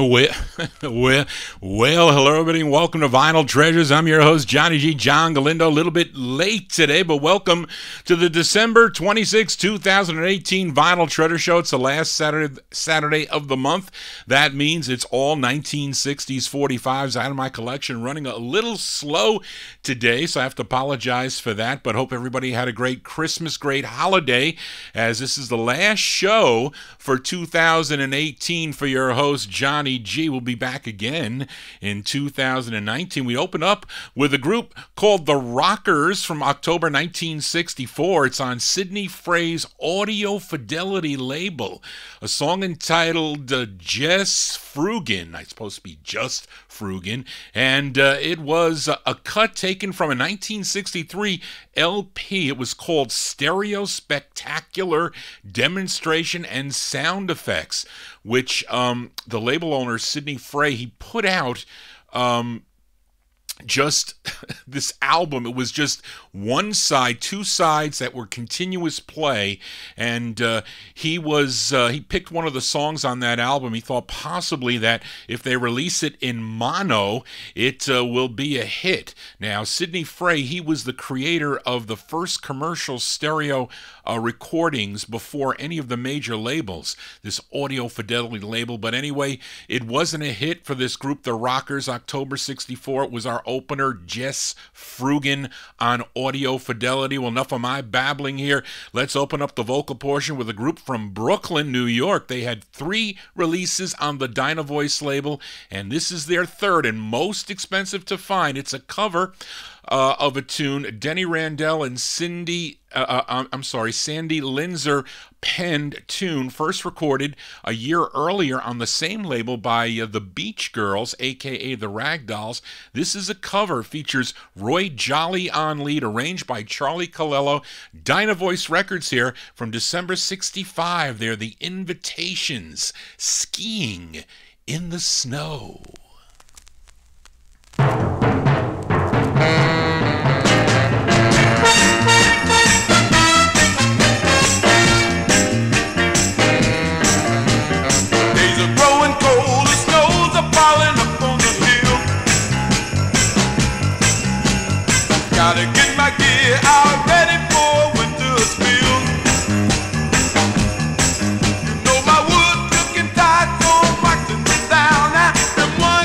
Well, hello everybody and welcome to Vinyl Treasures. I'm your host, Johnny G. John Galindo. A little bit late today, but welcome to the December 26, 2018 Vinyl Treasure Show. It's the last Saturday of the month. That means it's all 1960s 45s out of my collection. Running a little slow today, so I have to apologize for that, but hope everybody had a great Christmas, great holiday, as this is the last show for 2018 for your host, Johnny G. Will be back again in 2019. We open up with a group called The Rockers from October 1964. It's on Sidney Frey's Audio Fidelity label. A song entitled Jess Frugan. It's supposed to be Just Frugan. And it was a cut taken from a 1963 LP. It was called Stereo Spectacular Demonstration and Sound Effects, which the label owner, Sidney Frey, he put out just this album. It was just one side, two sides that were continuous play, and he picked one of the songs on that album. He thought possibly that if they release it in mono, it will be a hit. Now, Sidney Frey, he was the creator of the first commercial stereo recordings before any of the major labels, this Audio Fidelity label. But anyway, it wasn't a hit for this group, The Rockers. October 64, it was our opener, Jess Frugan on Audio Fidelity. Well, enough of my babbling here. Let's open up the vocal portion with a group from Brooklyn, New York. They had 3 releases on the Dynavoice label, and this is their third and most expensive to find. It's a cover of a tune Denny Randell and Sandy Linzer penned tune, first recorded a year earlier on the same label by the Beach Girls, aka the Ragdolls. This is a cover, features Roy Jolly on lead, arranged by Charlie Colello. Dynavoice Records here from December 65. They're The Invitations, Skiing in the Snow. Gotta get my gear out ready for winter spill. You know my wood cooking tight, so I'm waxing them down. And one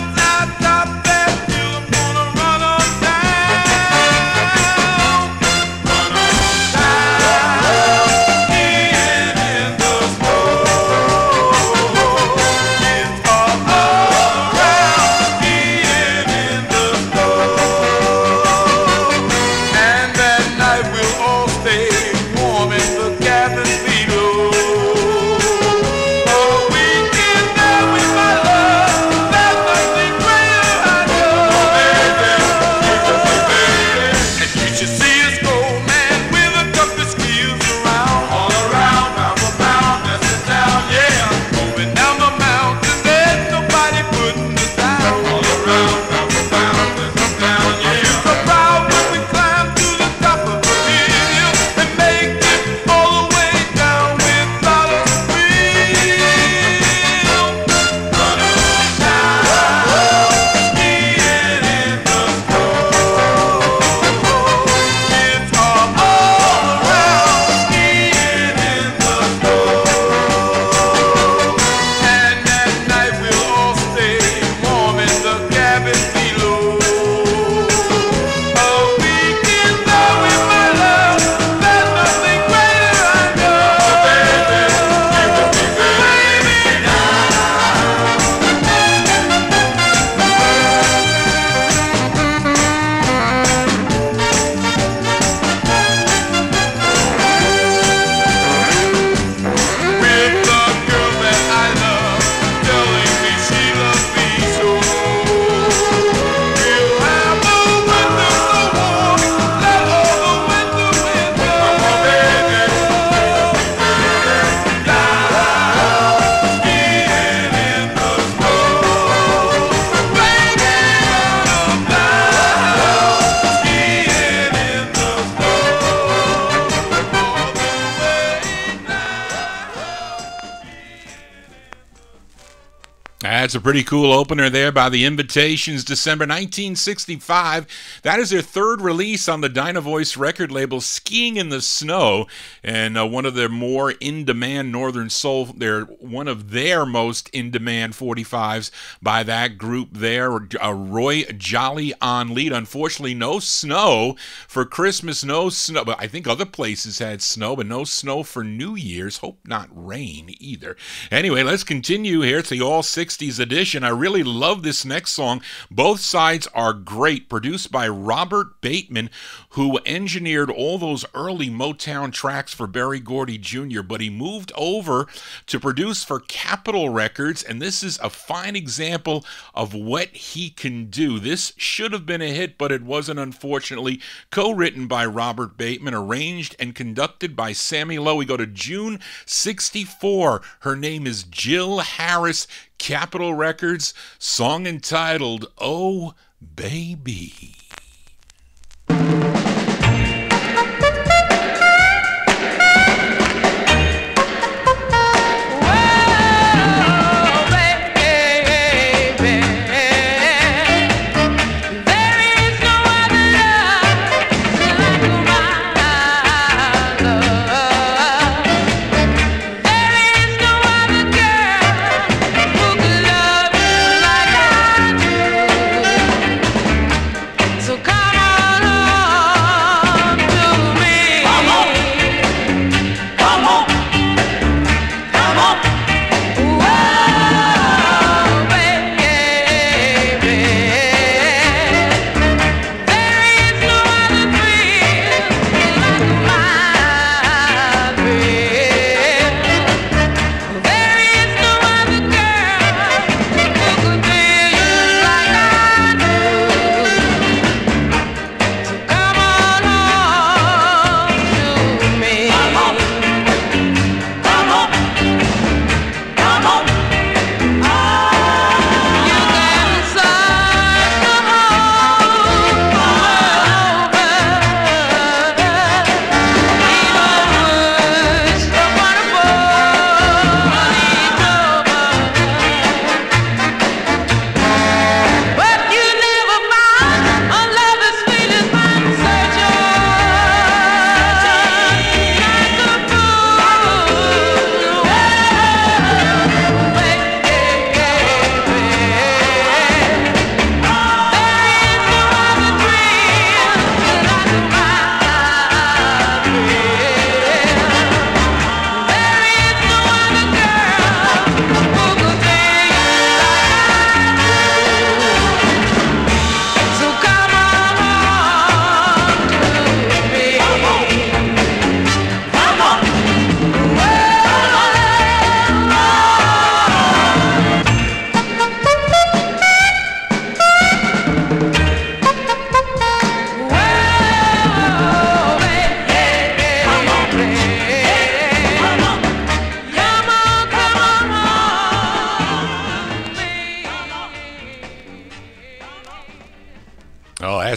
That's a pretty cool opener there by the Invitations, December 1965. That is their third release on the Dynavoice record label, Skiing in the Snow, and one of their more in-demand Northern Soul. They're one of their most in-demand 45s by that group there. Roy Jolly on lead. Unfortunately, no snow for Christmas, no snow. But I think other places had snow, but no snow for New Year's. Hope not rain either. Anyway, let's continue here. It's the All 60s edition. I really love this next song. Both sides are great. Produced by Robert Bateman, who engineered all those early Motown tracks for Berry Gordy Jr., but he moved over to produce for Capitol Records, and this is a fine example of what he can do. This should have been a hit, but it wasn't, unfortunately. Co-written by Robert Bateman, arranged and conducted by Sammy Lowe. We go to June 64. Her name is Jill Harris, Capitol Records, song entitled Oh Baby.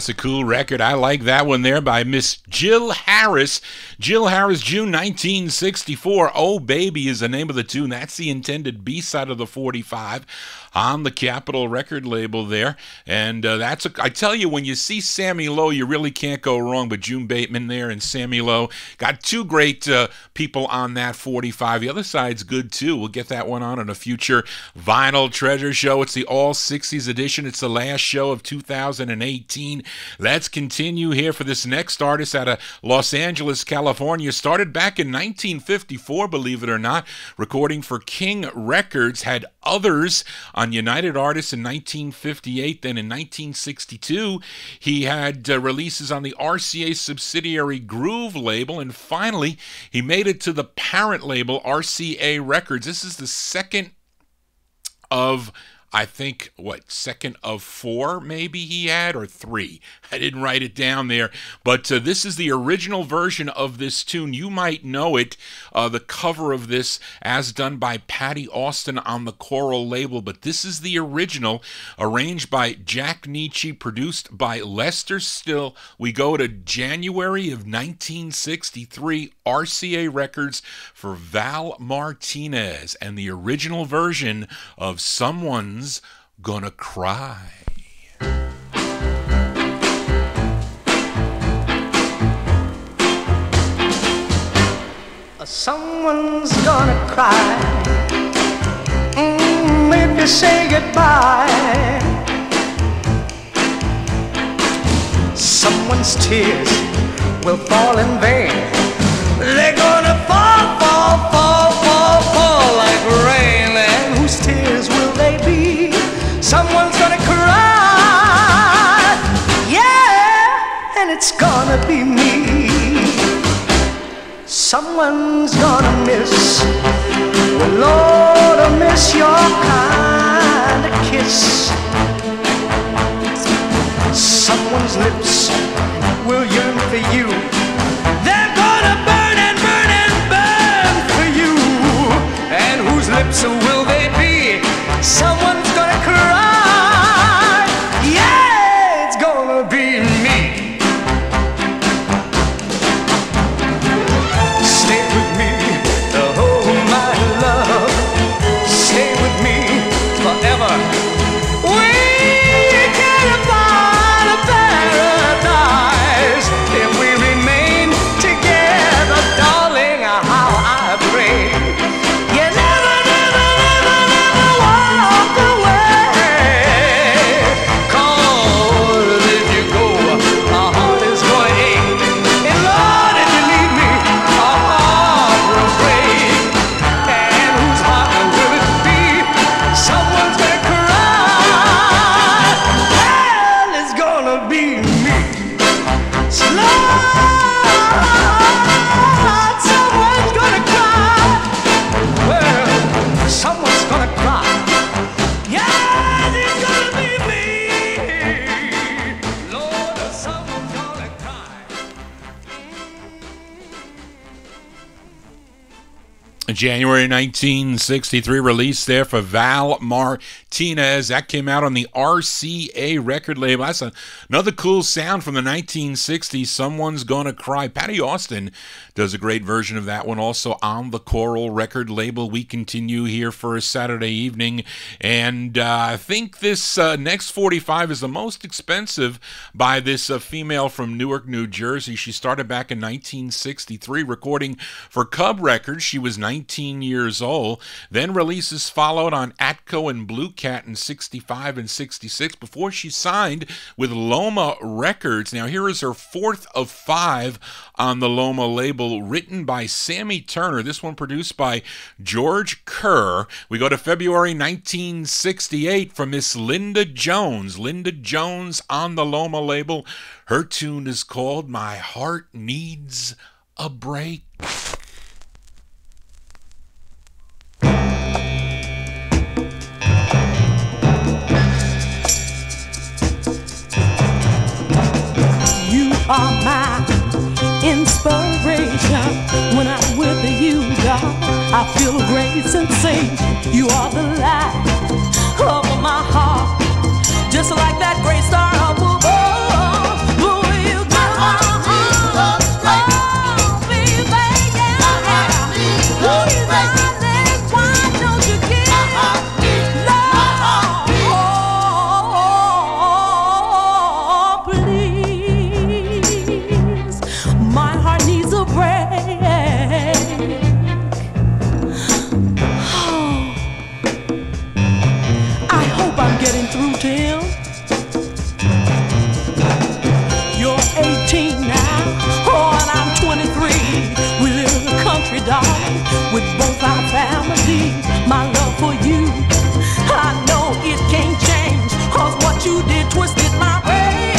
That's a cool record. I like that one there by Miss Jill Harris. Jill Harris, June 1964. Oh Baby is the name of the tune. That's the intended B-side of the 45 on the Capitol record label there. And I tell you, when you see Sammy Lowe, you really can't go wrong. But June Bateman there and Sammy Lowe got two great people on that 45. The other side's good too. We'll get that one on in a future Vinyl Treasure show. It's the All 60s edition. It's the last show of 2018. Let's continue here for this next artist out of Los Angeles, California. Started back in 1954, believe it or not, recording for King Records. Had Others on United Artists in 1958. Then in 1962, he had releases on the RCA subsidiary Groove label. And finally, he made it to the parent label, RCA Records. This is the second of, I think, second of four maybe he had, or three. I didn't write it down there. But this is the original version of this tune. You might know it, the cover of this, as done by Patty Austin on the Coral label. But this is the original, arranged by Jack Nietzsche, produced by Lester Still. We go to January of 1963, RCA Records for Val Martinez, and the original version of Someone Someone's Gonna Cry. Someone's gonna cry if you say goodbye. Someone's tears will fall in vain. They're gonna fall, fall, fall, fall, fall like rain. And whose tears will they be? Someone's gonna cry, yeah, and it's gonna be me. Someone's gonna miss, well, Lord, I miss your kind of kiss. Someone's lips will yearn for you. They're gonna burn and burn and burn for you. And whose lips will they be? Someone's gonna cry, yeah, it's gonna be me. Stay with me, oh my love. Stay with me forever. We can't find a paradise if we remain together, darling. How I pray you never, never, never, never walk away. 'Cause if you go, our heart is going to ache. And Lord, if you leave me, our heart will break. And whose heart will it be? Someone's gonna cry. Well, it's gonna be me. Lord, someone's gonna cry. Well, someone's gonna cry. Yeah, it's gonna be me. Lord, someone's gonna cry. A January 1963 release there for Val Martinez. That came out on the RCA record label. That's another cool sound from the 1960s. Someone's Gonna Cry. Patty Austin does a great version of that one also on the Coral record label. We continue here for a Saturday evening, and I think this next 45 is the most expensive by this female from Newark, New Jersey. She started back in 1963 recording for Cub Records. She was 19 years old. Then releases followed on Atco and Blue Cat in 65 and 66 before she signed with Loma Records. Now here is her fourth of 5 on the Loma label, written by Sammy Turner. This one produced by George Kerr. We go to February 1968 from Miss Linda Jones. Linda Jones on the Loma label. Her tune is called My Heart Needs a Break. You are my inspiration. When I'm with you, God, I feel a great sensation. You are the light of my heart, just like that great star up above. Will you give my heart a break? Oh, baby, yeah. Please, darling, why don't you give love? Oh, please, my heart needs a break. I hope I'm getting through to him. You're 18 now, oh, and I'm 23. We live in the country, darling, with both our families. My love for you, I know it can't change, 'cause what you did twisted my brain.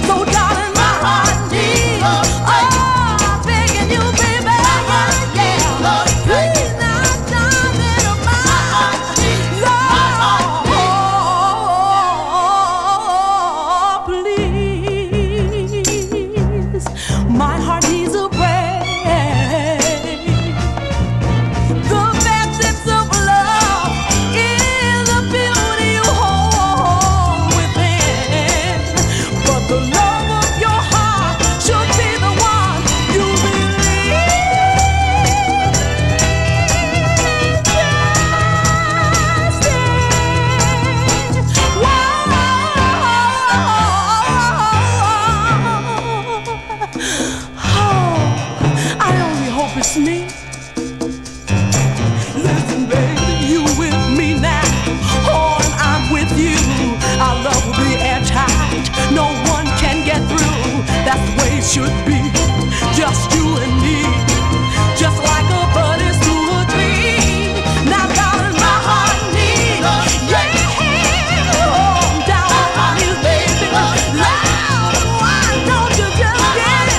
So, darling, my heart needs, oh, I'm begging you, just me. Listen, baby, you with me now. Oh, and I'm with you. Our love will be airtight. No one can get through. That's the way it should be. Just you and me. Just like a buddy's to a tree. Now, darling, my heart needs. Yeah. Oh, I'm down on my knees, baby. Lord, why don't you just get it?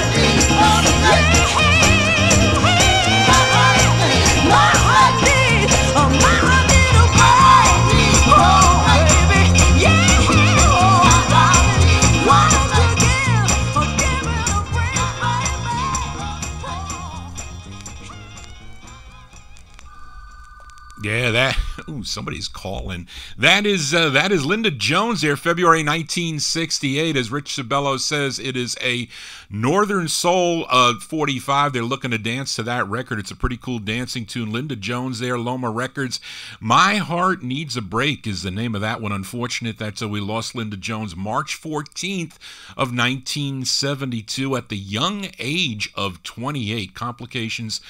Yeah, that. Ooh, somebody's calling. That is Linda Jones there, February 1968. As Rich Sabello says, it is a Northern Soul 45. They're looking to dance to that record. It's a pretty cool dancing tune. Linda Jones there, Loma Records. My Heart Needs a Break is the name of that one. Unfortunate that's we lost Linda Jones March 14th of 1972 at the young age of 28. Complications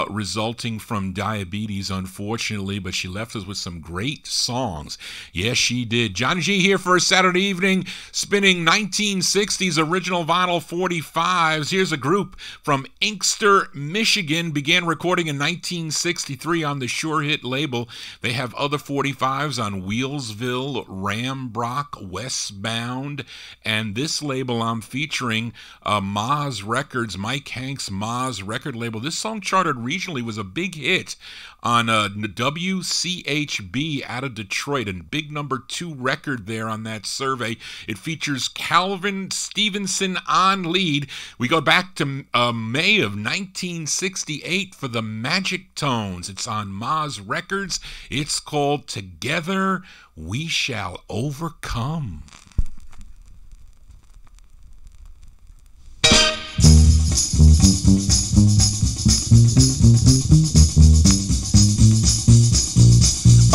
resulting from diabetes, unfortunately, but she left us with some great songs. Yes, she did. Johnny G here for a Saturday evening, spinning 1960s original vinyl 45s. Here's a group from Inkster, Michigan, began recording in 1963 on the Sure Hit label. They have other 45s on Wheelsville, Rambrock, Westbound, and this label I'm featuring, Maz Records, Mike Hanks' Maz record label. This song charted regionally, was a big hit on WCHB out of Detroit, and big #2 record there on that survey. It features Calvin Stevenson on lead. We go back to May of 1968 for the Magic Tones. It's on Maz Records. It's called Together We Shall Overcome.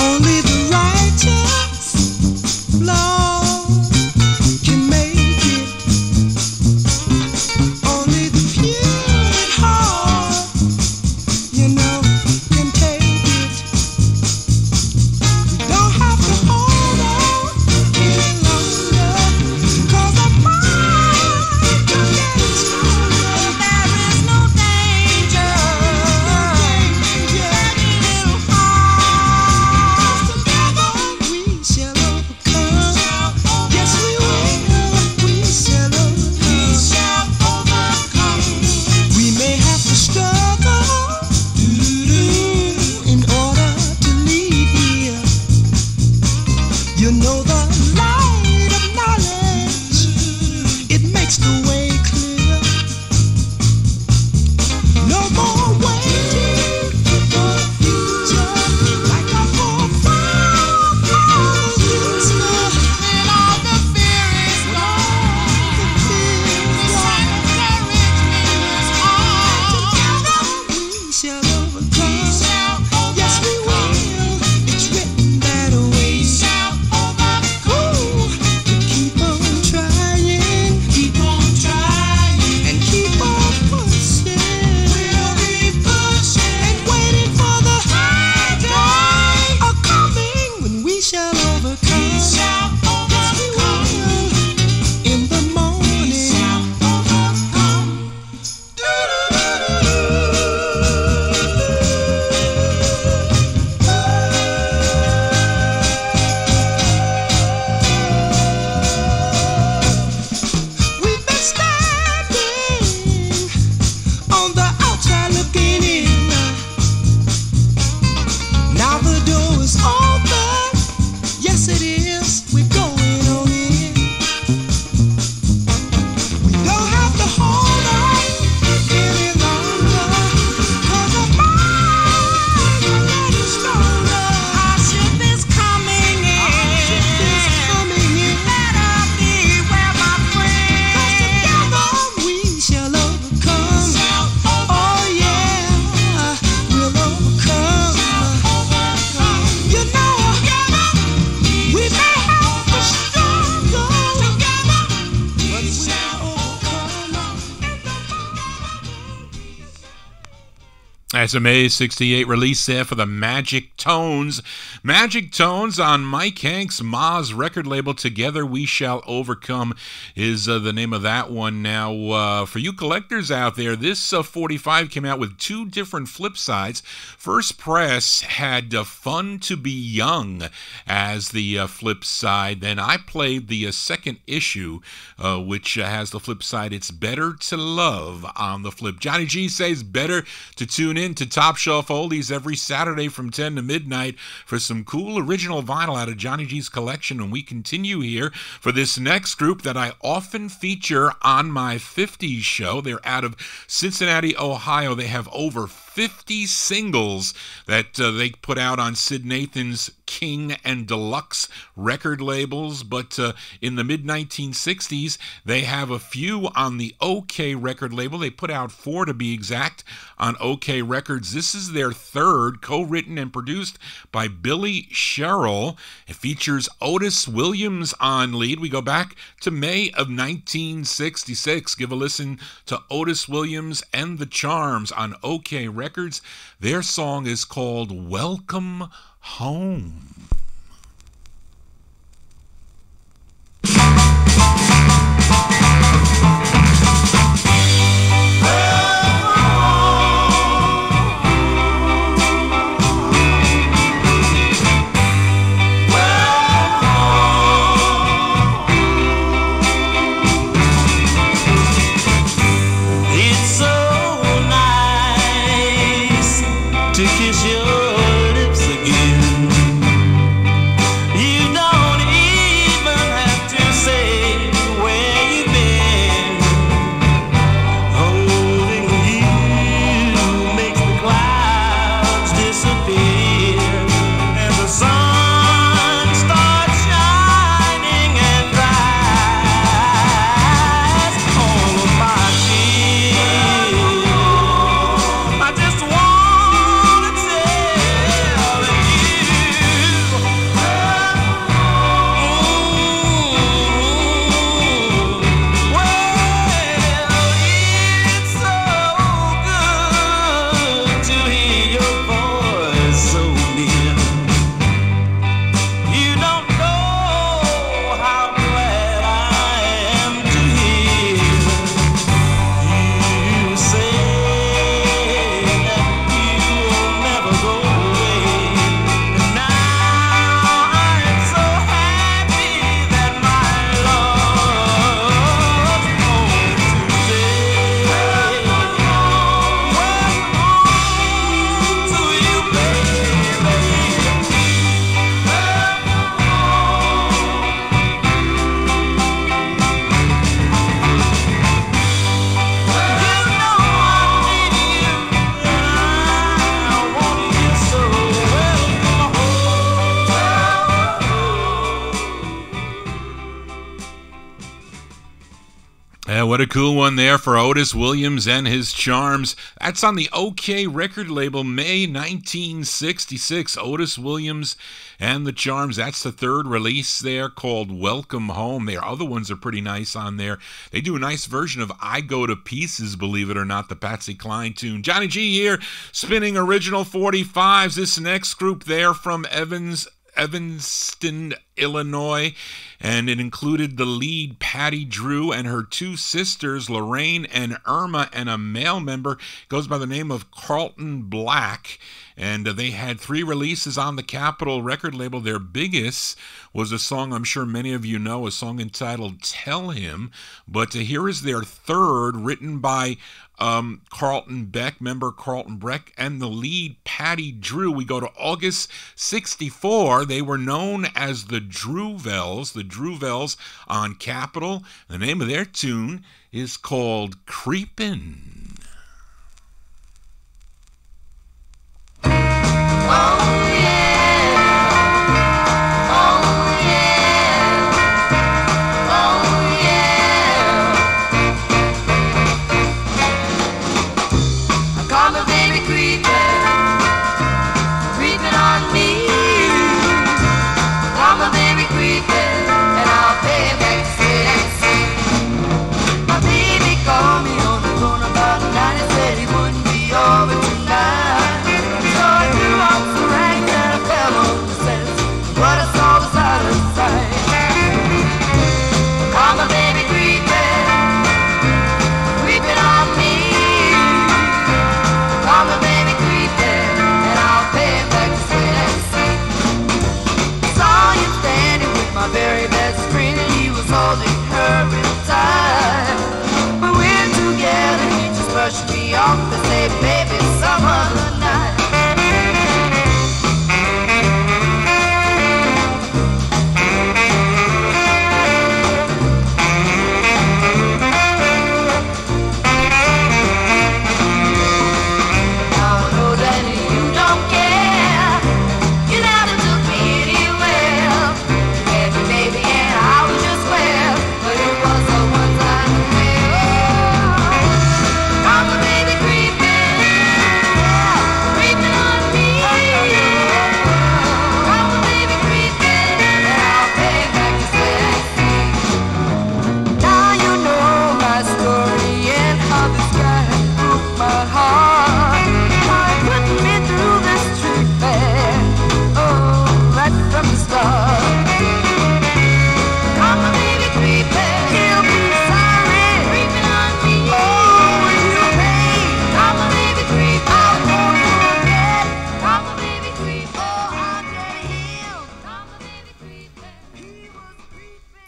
Only the righteous Lord can make it. Only the pure at heart, you know, can take it. We don't have to hold on any longer. That's a May 68 release there for the Magic Tones. Magic Tones on Mike Hank's Ma's record label. Together We Shall Overcome is the name of that one. Now, for you collectors out there, this 45 came out with two different flip sides. First Press had Fun to Be Young as the flip side. Then I played the second issue, which has the flip side, It's Better to Love on the flip. Johnny G says better to tune in to Top Shelf Oldies every Saturday from 10 to midnight for some cool original vinyl out of Johnny G's collection. And we continue here for this next group that I often feature on my 50s show. They're out of Cincinnati, Ohio. They have over 50 singles that they put out on Sid Nathan's King and Deluxe record labels, but in the mid-1960s, they have a few on the OK record label. They put out 4 to be exact on OK Records. This is their third, co-written and produced by Billy Sherrill. It features Otis Williams on lead. We go back to May of 1966. Give a listen to Otis Williams and the Charms on OK Records. Their song is called Welcome Home. What a cool one there for Otis Williams and his Charms. That's on the OK record label, May 1966. Otis Williams and the Charms. That's the third release there, called Welcome Home. Their other ones are pretty nice on there. They do a nice version of I Go to Pieces, believe it or not, the Patsy Cline tune. Johnny G here, spinning original 45s. This next group there from Evanston, Illinois, and it included the lead Patty Drew and her two sisters Lorraine and Irma, and a male member goes by the name of Carlton Black. And they had 3 releases on the Capitol record label. Their biggest was a song I'm sure many of you know, a song entitled Tell Him. But here is their third, written by Carlton Beck, member Carlton Beck, and the lead Patty Drew. We go to August 64. They were known as the Dhruv Elles on Capitol. The name of their tune is called Creepin'. Call me on the phone about maybe some other night.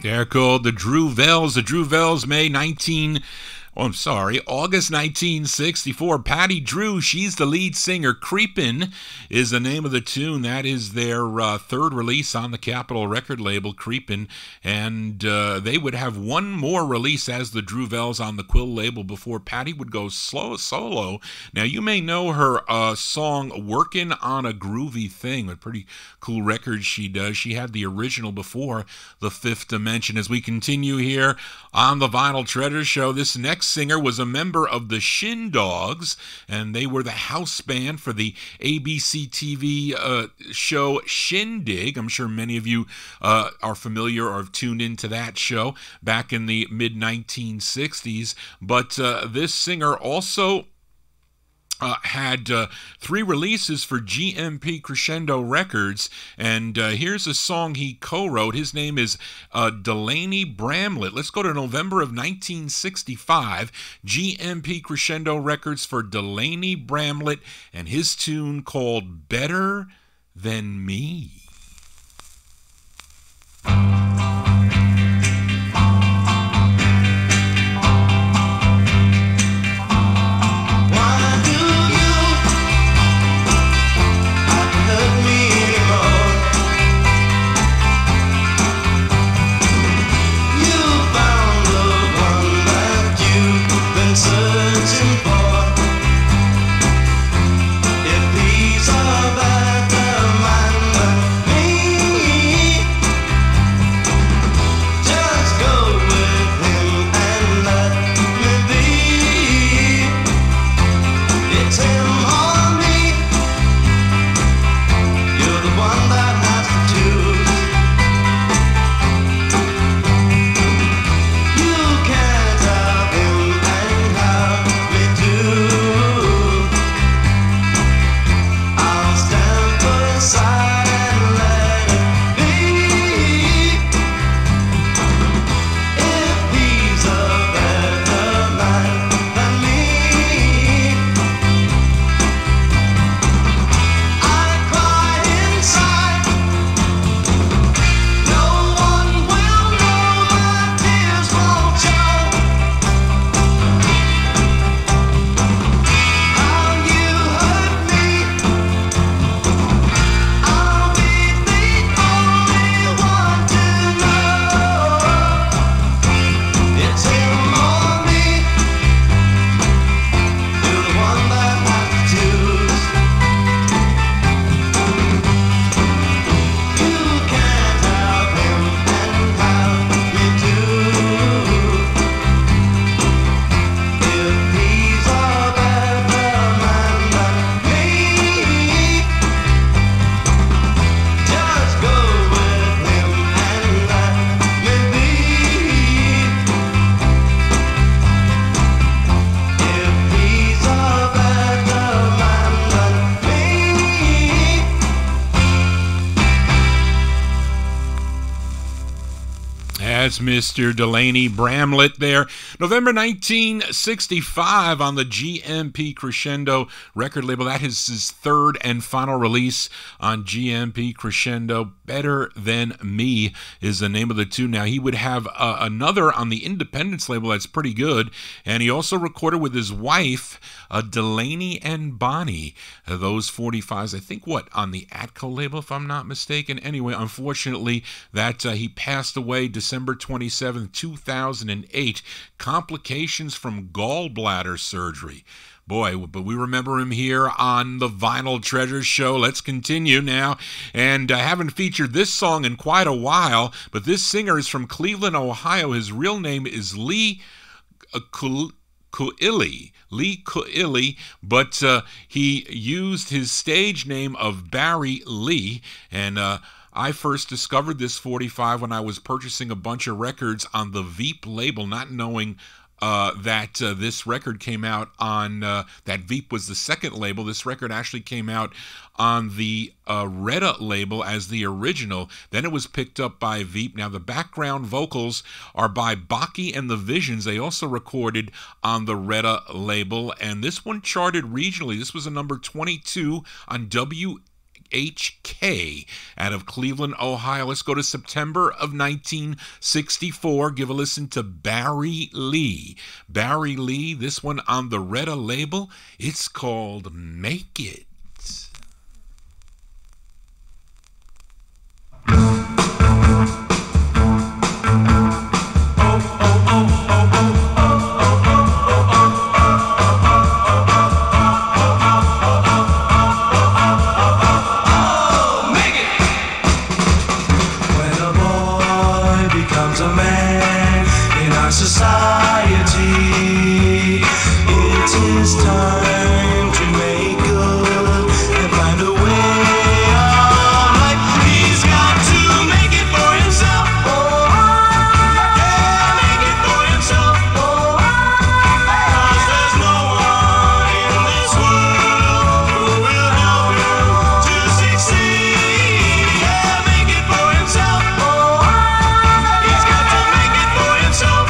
They're called the Dhruv Elles. The Dhruv Elles, August 1964. Patty Drew, she's the lead singer. Creepin' is the name of the tune. That is their third release on the Capitol record label, Creepin'. And they would have one more release as the Dhruv Elles on the Quill label before Patty would go solo. Now, you may know her song Workin' on a Groovy Thing, a pretty cool record she does. She had the original before The Fifth Dimension. As we continue here on the Vinyl Treasure Show, this next singer was a member of the Shin Dogs, and they were the house band for the ABC TV show Shindig. I'm sure many of you are familiar or have tuned into that show back in the mid-1960s. But this singer also had 3 releases for GMP Crescendo Records, and here's a song he co-wrote. His name is Delaney Bramlett. Let's go to November of 1965. GMP Crescendo Records for Delaney Bramlett and his tune called Better Than Me. That's Mr. Delaney Bramlett there. November 1965 on the GMP Crescendo record label. That is his third and final release on GMP Crescendo. Better Than Me is the name of the tune. Now, he would have another on the Independence label that's pretty good, and he also recorded with his wife, Delaney and Bonnie. Those 45s, I think, on the Atco label, if I'm not mistaken. Anyway, unfortunately, that he passed away December 27, 2008. Complications from gallbladder surgery. Boy, but we remember him here on the Vinyl Treasure Show. Let's continue now. And I haven't featured this song in quite a while, but this singer is from Cleveland, Ohio. His real name is Lee Kuili, but he used his stage name of Barry Lee, and I first discovered this 45 when I was purchasing a bunch of records on the Veep label, not knowing that this record came out on, that Veep was the second label. This record actually came out on the Retta label as the original. Then it was picked up by Veep. Now, the background vocals are by Baki and the Visions. They also recorded on the Retta label, and this one charted regionally. This was a number 22 on WHK out of Cleveland, Ohio. Let's go to September of 1964. Give a listen to Barry Lee. Barry Lee, this one on the Retta label. It's called Make It. Society, it is time to make good and find a way of life. He's got to make it for himself. Yeah, make it for himself. 'Cause there's no one in this world who will help him to succeed. Yeah, make it for himself. He's got to make it for himself.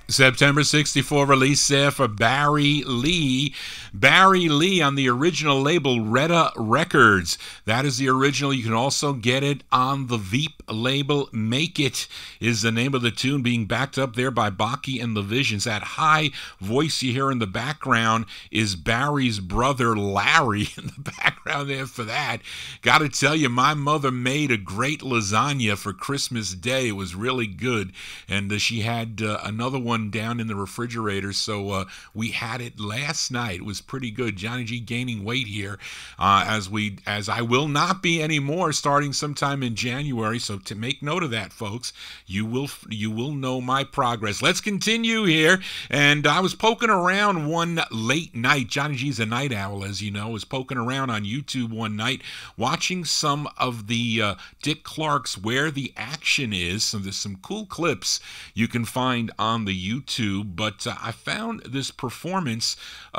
September 64 release there for Barry Lee. Barry Lee on the original label Retta Records. That is the original. You can also get it on the Veep label. Make It is the name of the tune, being backed up there by Baki and the Visions. That high voice you hear in the background is Barry's brother Larry in the background there for that. Got to tell you, my mother made a great lasagna for Christmas Day. It was really good, and she had another one down in the refrigerator, so we had it last night. It was pretty good. Johnny G gaining weight here, as I will not be anymore starting sometime in January. So to make note of that, folks, you will know my progress. Let's continue here. And I was poking around one late night. Johnny G's a night owl, as you know. Was poking around on YouTube one night, watching some of the Dick Clark's Where the Action Is. So there's some cool clips you can find on the YouTube, but I found this performance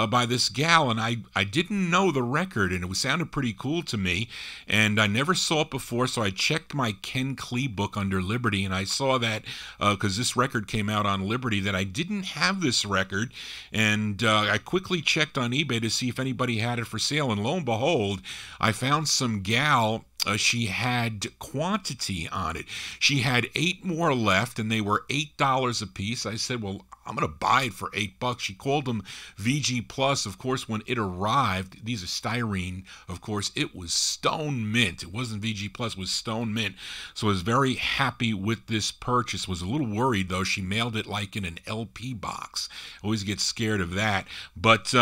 by this gal, and I didn't know the record, and it sounded pretty cool to me, and I never saw it before, so I checked my Ken Klee book under Liberty, and I saw that, because this record came out on Liberty, that I didn't have this record, and I quickly checked on eBay to see if anybody had it for sale, and lo and behold, I found some gal. She had quantity on it. She had 8 more left, and they were $8 a piece. I said, well, I'm going to buy it for $8. She called them VG Plus. Of course, when it arrived, these are styrene. Of course, it was stone mint. It wasn't VG Plus, it was stone mint. So I was very happy with this purchase. Was a little worried, though. She mailed it like in an LP box. Always get scared of that. But,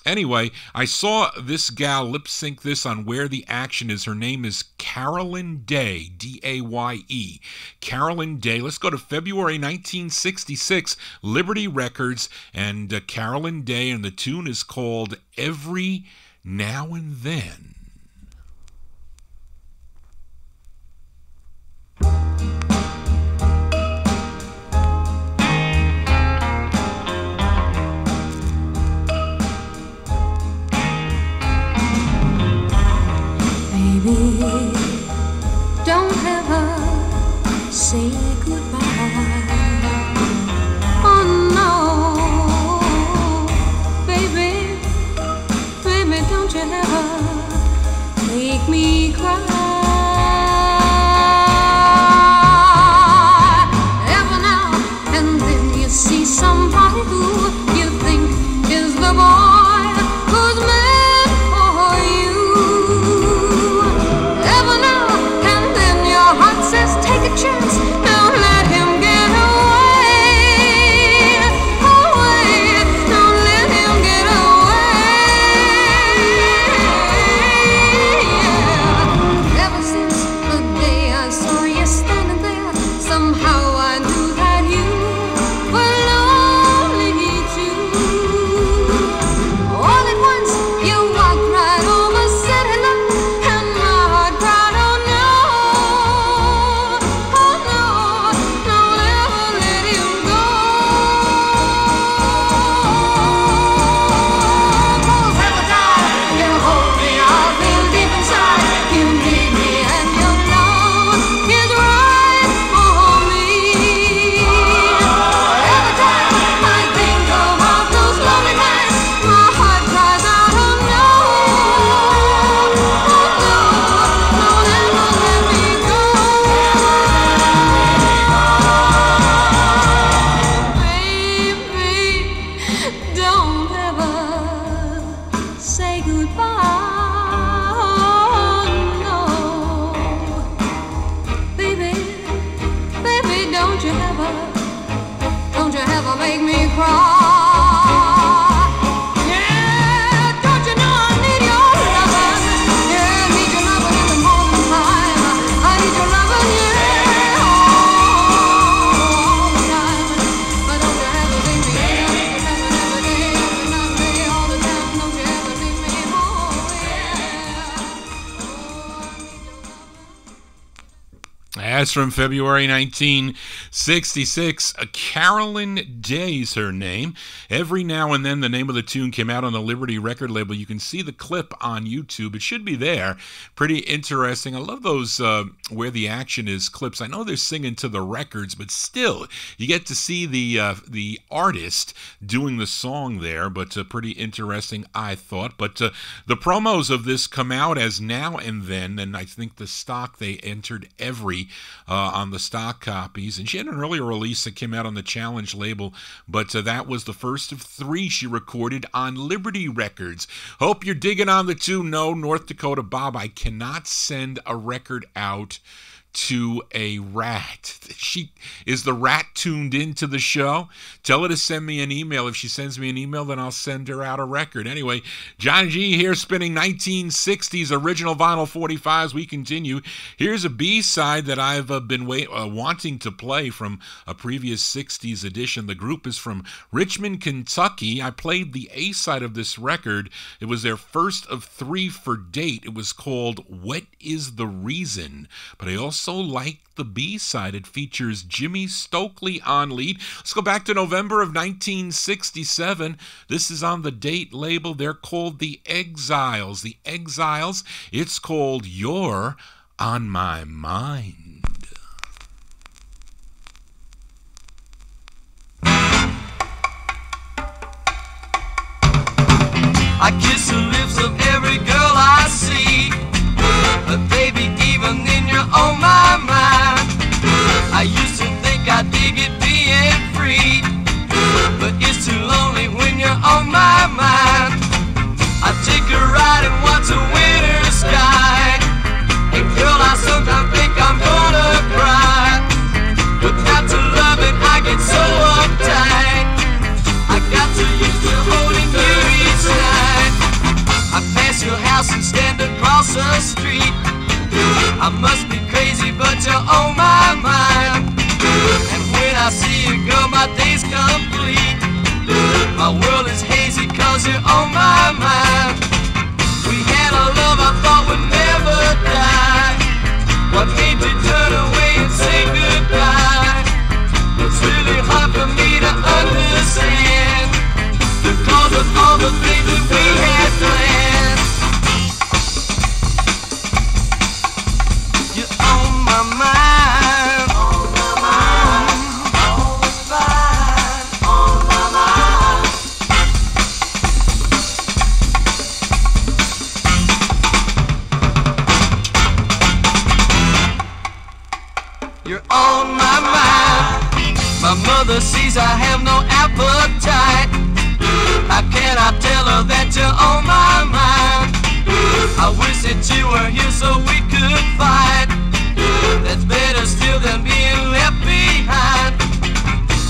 anyway, I saw this gal lip sync this on Where the Action Is. Her name is Carolyn Day, D-A-Y-E. Carolyn Day. Let's go to February 1966, Liberty Records, and Carolyn Day, and the tune is called Every Now and Then. Don't ever say goodbye. Oh no, baby, baby, don't you ever make me cry. Ever now and then you see somebody who you think is the boy who's meant for you. Take a chance, don't let him get away. Away, don't let him get away. Yeah. Ever since the day I saw you standing there, somehow I knew that you were lonely too. All at once you walked right over, said hello, and my heart cried, oh no. That's from February 1966. Carolyn Day's her name. Every Now and Then, the name of the tune, came out on the Liberty record label. You can see the clip on YouTube. It should be there. Pretty interesting. I love those Where the Action Is clips. I know they're singing to the records, but still, you get to see the artist doing the song there, but pretty interesting, I thought. But the promos of this come out as Now and Then, and I think the stock, they entered Every on the stock copies. And she had an earlier release that came out on the Challenge label, but that was the first of 3 she recorded on Liberty Records. Hope you're digging on the tune. No, North Dakota Bob, I cannot send a record out to a rat. Is the rat tuned into the show? Tell her to send me an email. If she sends me an email, then I'll send her out a record. Anyway, Johnny G here, spinning 1960s original vinyl 45s. We continue. Here's a B-side that I've been wanting to play from a previous 60s edition. The group is from Richmond, Kentucky. I played the A-side of this record. It was their first of 3 for date. It was called What Is the Reason? But I also also like the B-side. It features Jimmy Stokely on lead. Let's go back to November of 1967. This is on the Date label. They're called the Exiles. The Exiles, it's called You're on My Mind. I kiss the lips of every girl I see, but baby, even then you're on my mind. I used to think I dig it being free, but it's too lonely when you're on my mind. I take a ride and watch the winter sky, and girl, I sometimes think I'm gonna cry. Without your loving, I get so uptight. I got so used to holding you each night. I pass your house and stand across the street. I must be crazy, but you're on my mind. And when I see you, girl, my day's complete. My world is hazy, cause you're on my mind. We had a love I thought would never die. What made you turn away and say goodbye? It's really hard for me to understand, because of all the things that we had planned. You're on my mind, on my mind, always fine, on my mind. You're on my mind. My mother sees I have no appetite. How can I tell her that you're on my mind? I wish that you were here so we could fight. That's better still than being left behind.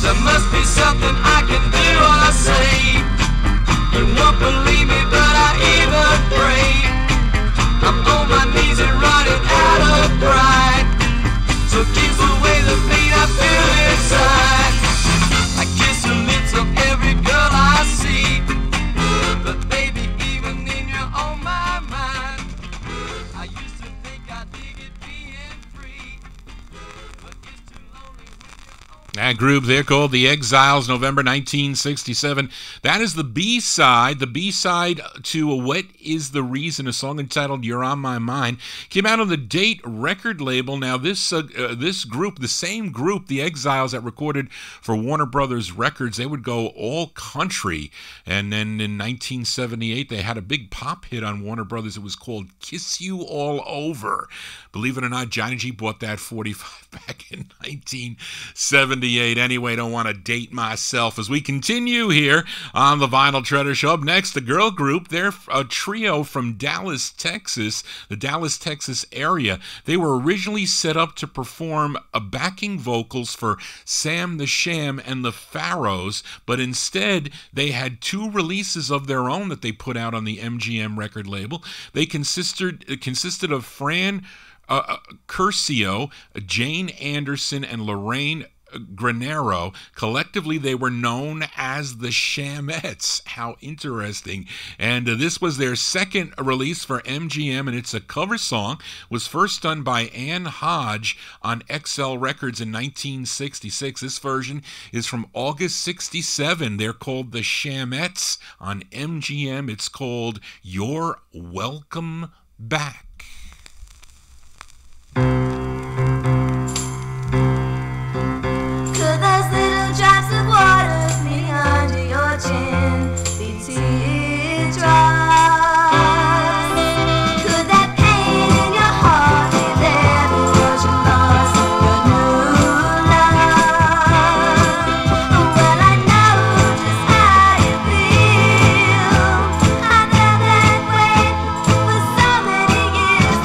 There must be something I can do or say. You won't believe me, but I even pray. I'm on my knees and running out of pride. So keep away the pain I feel inside. I kiss the lips of every girl I see, but baby, even then you're on my mind. I used to think I dig it being free, but it's too lonely when you're on. That group, they're called the Exiles, November 1967. That is the B-side. The B-side to What Is the Reason, a song entitled You're on My Mind, came out on the Date record label. Now, this group, the same group, the Exiles, that recorded for Warner Brothers Records, they would go all country. And then in 1978, they had a big pop hit on Warner Brothers. It was called Kiss You All Over. Believe it or not, Johnny G bought that 45 back in 1978. Anyway, don't want to date myself. As we continue here on the Vinyl Treasure Show, up next, the girl group. They're a trio from Dallas, Texas, the Dallas, Texas area. They were originally set up to perform backing vocals for Sam the Sham and the Pharaohs, but instead they had two releases of their own that they put out on the MGM record label. They consisted of Fran Curcio, Jane Anderson, and Lorraine Granero. Collectively, they were known as the Shamettes. How interesting. And this was their second release for MGM, and it's a cover song. It was first done by Ann Hodge on XL Records in 1966. This version is from August 67. They're called the Shamettes. On MGM, it's called You're Welcome Back. Could those little drops of water fleeting under your chin be teardrops? Could that pain in your heart be there because you lost your new love? Well, I know just how you feel. I felt that way for so many years.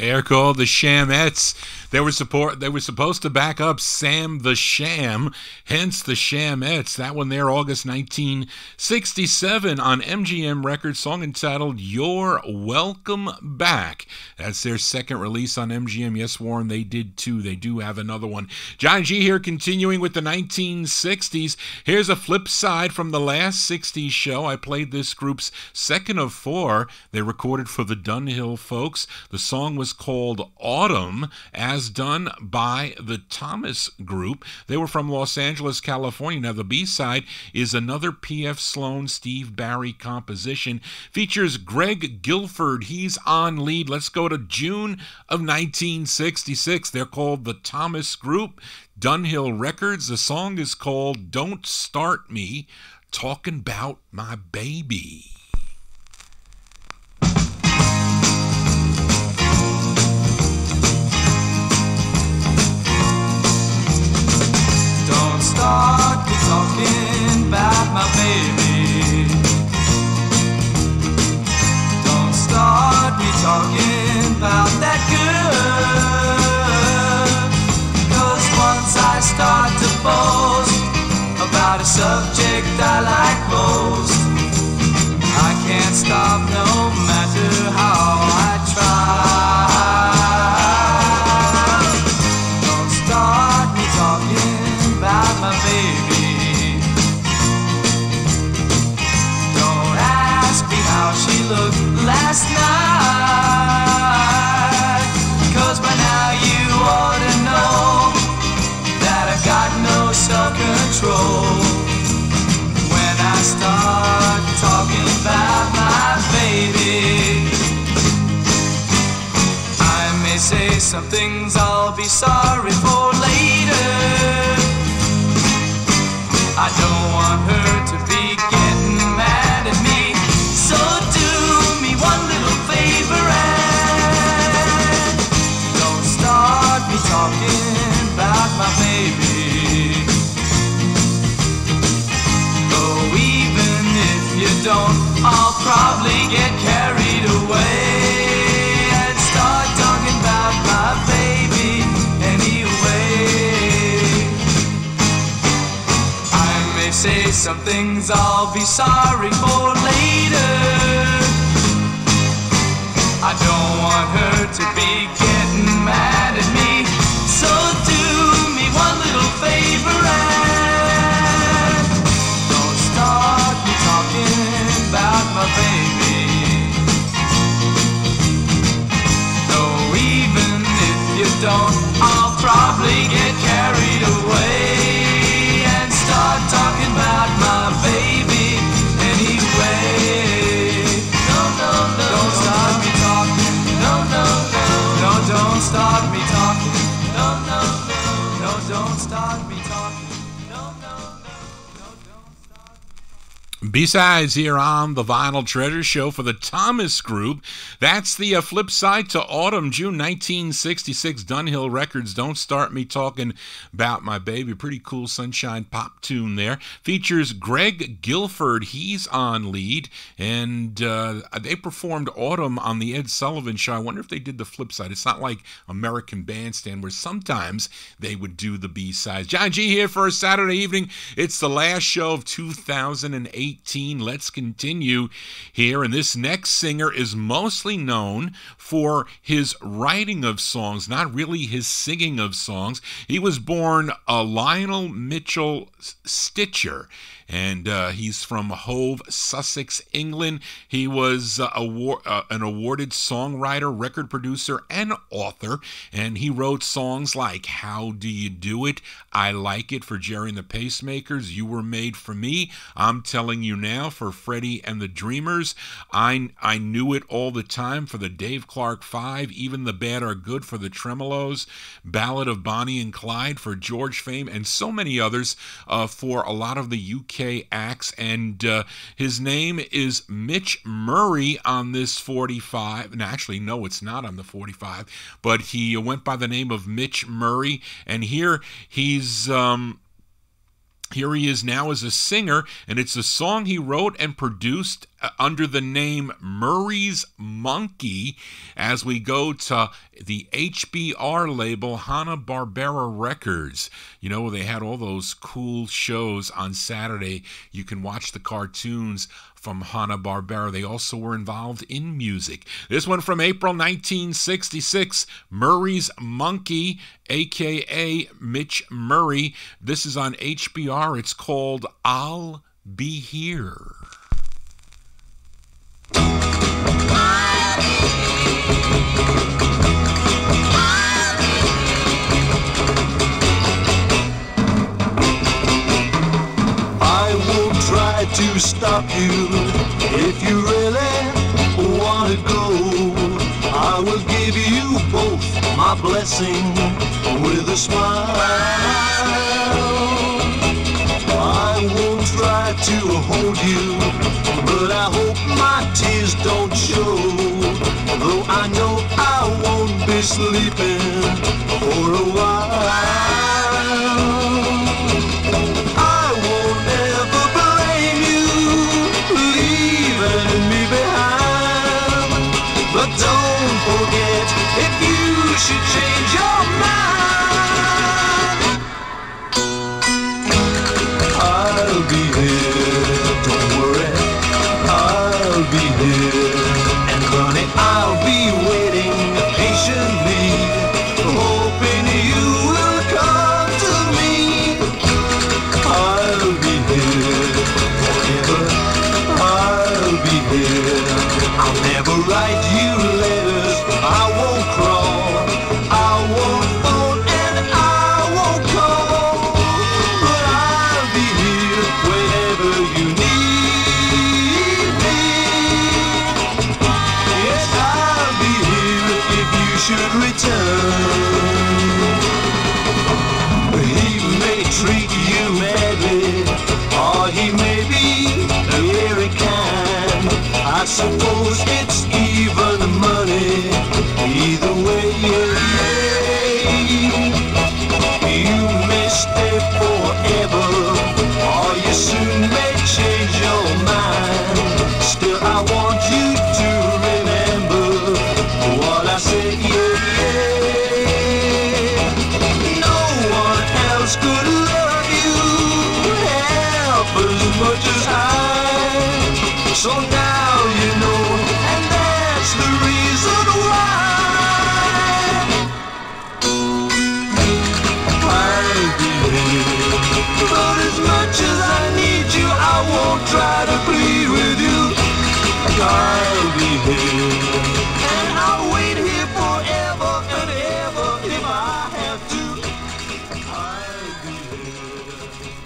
They're called the Shamettes. They were supposed to back up Sam the Sham, hence the Shamettes. That one there, August 1967 on MGM Records, song entitled You're Welcome Back. That's their second release on MGM. Yes, Warren, they did too. They do have another one. Johnny G here, continuing with the 1960s. Here's a flip side from the last 60s show. I played this group's second of four. They recorded for the Dunhill folks. The song was called Autumn, as done by the Thomas Group. They were from Los Angeles, California. Now, the B-side is another P.F. Sloan, Steve Barry composition. Features Greg Gilford. He's on lead. Let's go to June of 1966. They're called the Thomas Group, Dunhill Records. The song is called Don't Start Me Talking About My Baby. Don't start me talking about my baby. Don't start me talking about that girl. 'Cause once I start to boast about a subject I like most, I can't stop no matter how I try. Don't start me talking about my baby. Don't ask me how she looked last night, 'cause by now you ought to know that I got no self-control when I start talking about my baby. I may say some things I'll be sorry for later. I don't want her to be getting mad at me, so do me one little favor and don't start me talking about my baby. Oh, even if you don't, I'll probably get carried away and start talking about my baby anyway. I may say some things I'll be sorry for later. I don't want her to be getting mad at me, so do me one little favor and don't start me talking about my baby. Though even if you don't, I'll probably get carried away and start talking about my baby anyway. No, no, no, don't start me talking. No, no, no, no, don't start me talking. No, no, no, no, don't start me talking. No, no, no, no, don't start me. B-sides here on the Vinyl Treasure Show for the Thomas Group. That's the flip side to Autumn, June 1966, Dunhill Records, Don't Start Me Talking About My Baby. Pretty cool sunshine pop tune there. Features Greg Gilford. He's on lead, and they performed Autumn on the Ed Sullivan Show. I wonder if they did the flip side. It's not like American Bandstand, where sometimes they would do the B-sides. John G here for a Saturday evening. It's the last show of 2018. Let's continue here, and this next singer is mostly known for his writing of songs, not really his singing of songs. He was born Lionel Mitchell Stitcher, and he's from Hove, Sussex, England. He was an awarded songwriter, record producer, and author, and he wrote songs like How Do You Do It, I Like It for Jerry and the Pacemakers, You Were Made for Me, I'm Telling You Now for Freddie and the Dreamers, I Knew It All the Time for the Dave Clark Five, Even the Bad Are Good for the Tremolos, Ballad of Bonnie and Clyde for George Fame, and so many others for a lot of the UK acts. And his name is Mitch Murray on this 45. And actually, no, it's not on the 45, but he went by the name of Mitch Murray. And here he's Here he is now as a singer, and it's a song he wrote and produced under the name Murray's Monkey as we go to the HBR label, Hanna-Barbera Records. You know, they had all those cool shows on Saturday. You can watch the cartoons from Hanna-Barbera. They also were involved in music. This one from April 1966, Murray's Monkey, a.k.a. Mitch Murray. This is on HBR. It's called I'll Be Here. I won't try to stop you if you really want to go. I will give you both my blessing with a smile. I won't try to hold you, but I hope my tears don't show. Though I know I won't be sleeping for a while. Should change your mind. I'll be here, don't worry, I'll be here. And honey, I'll be waiting patiently, hoping you will come to me. I'll be here forever, I'll be here. I'll never write you letters, I won't crawl. I suppose it's even money, either way, you may stay forever, or you soon may change your mind. Still, I want you to remember what I said, No one else could love you half as much as I. So now you know, and that's the reason why I'll be here. But as much as I need you, I won't try to plead with you. I'll be here, and I'll wait here forever and ever if I have to. I'll be here,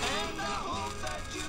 and I hope that you.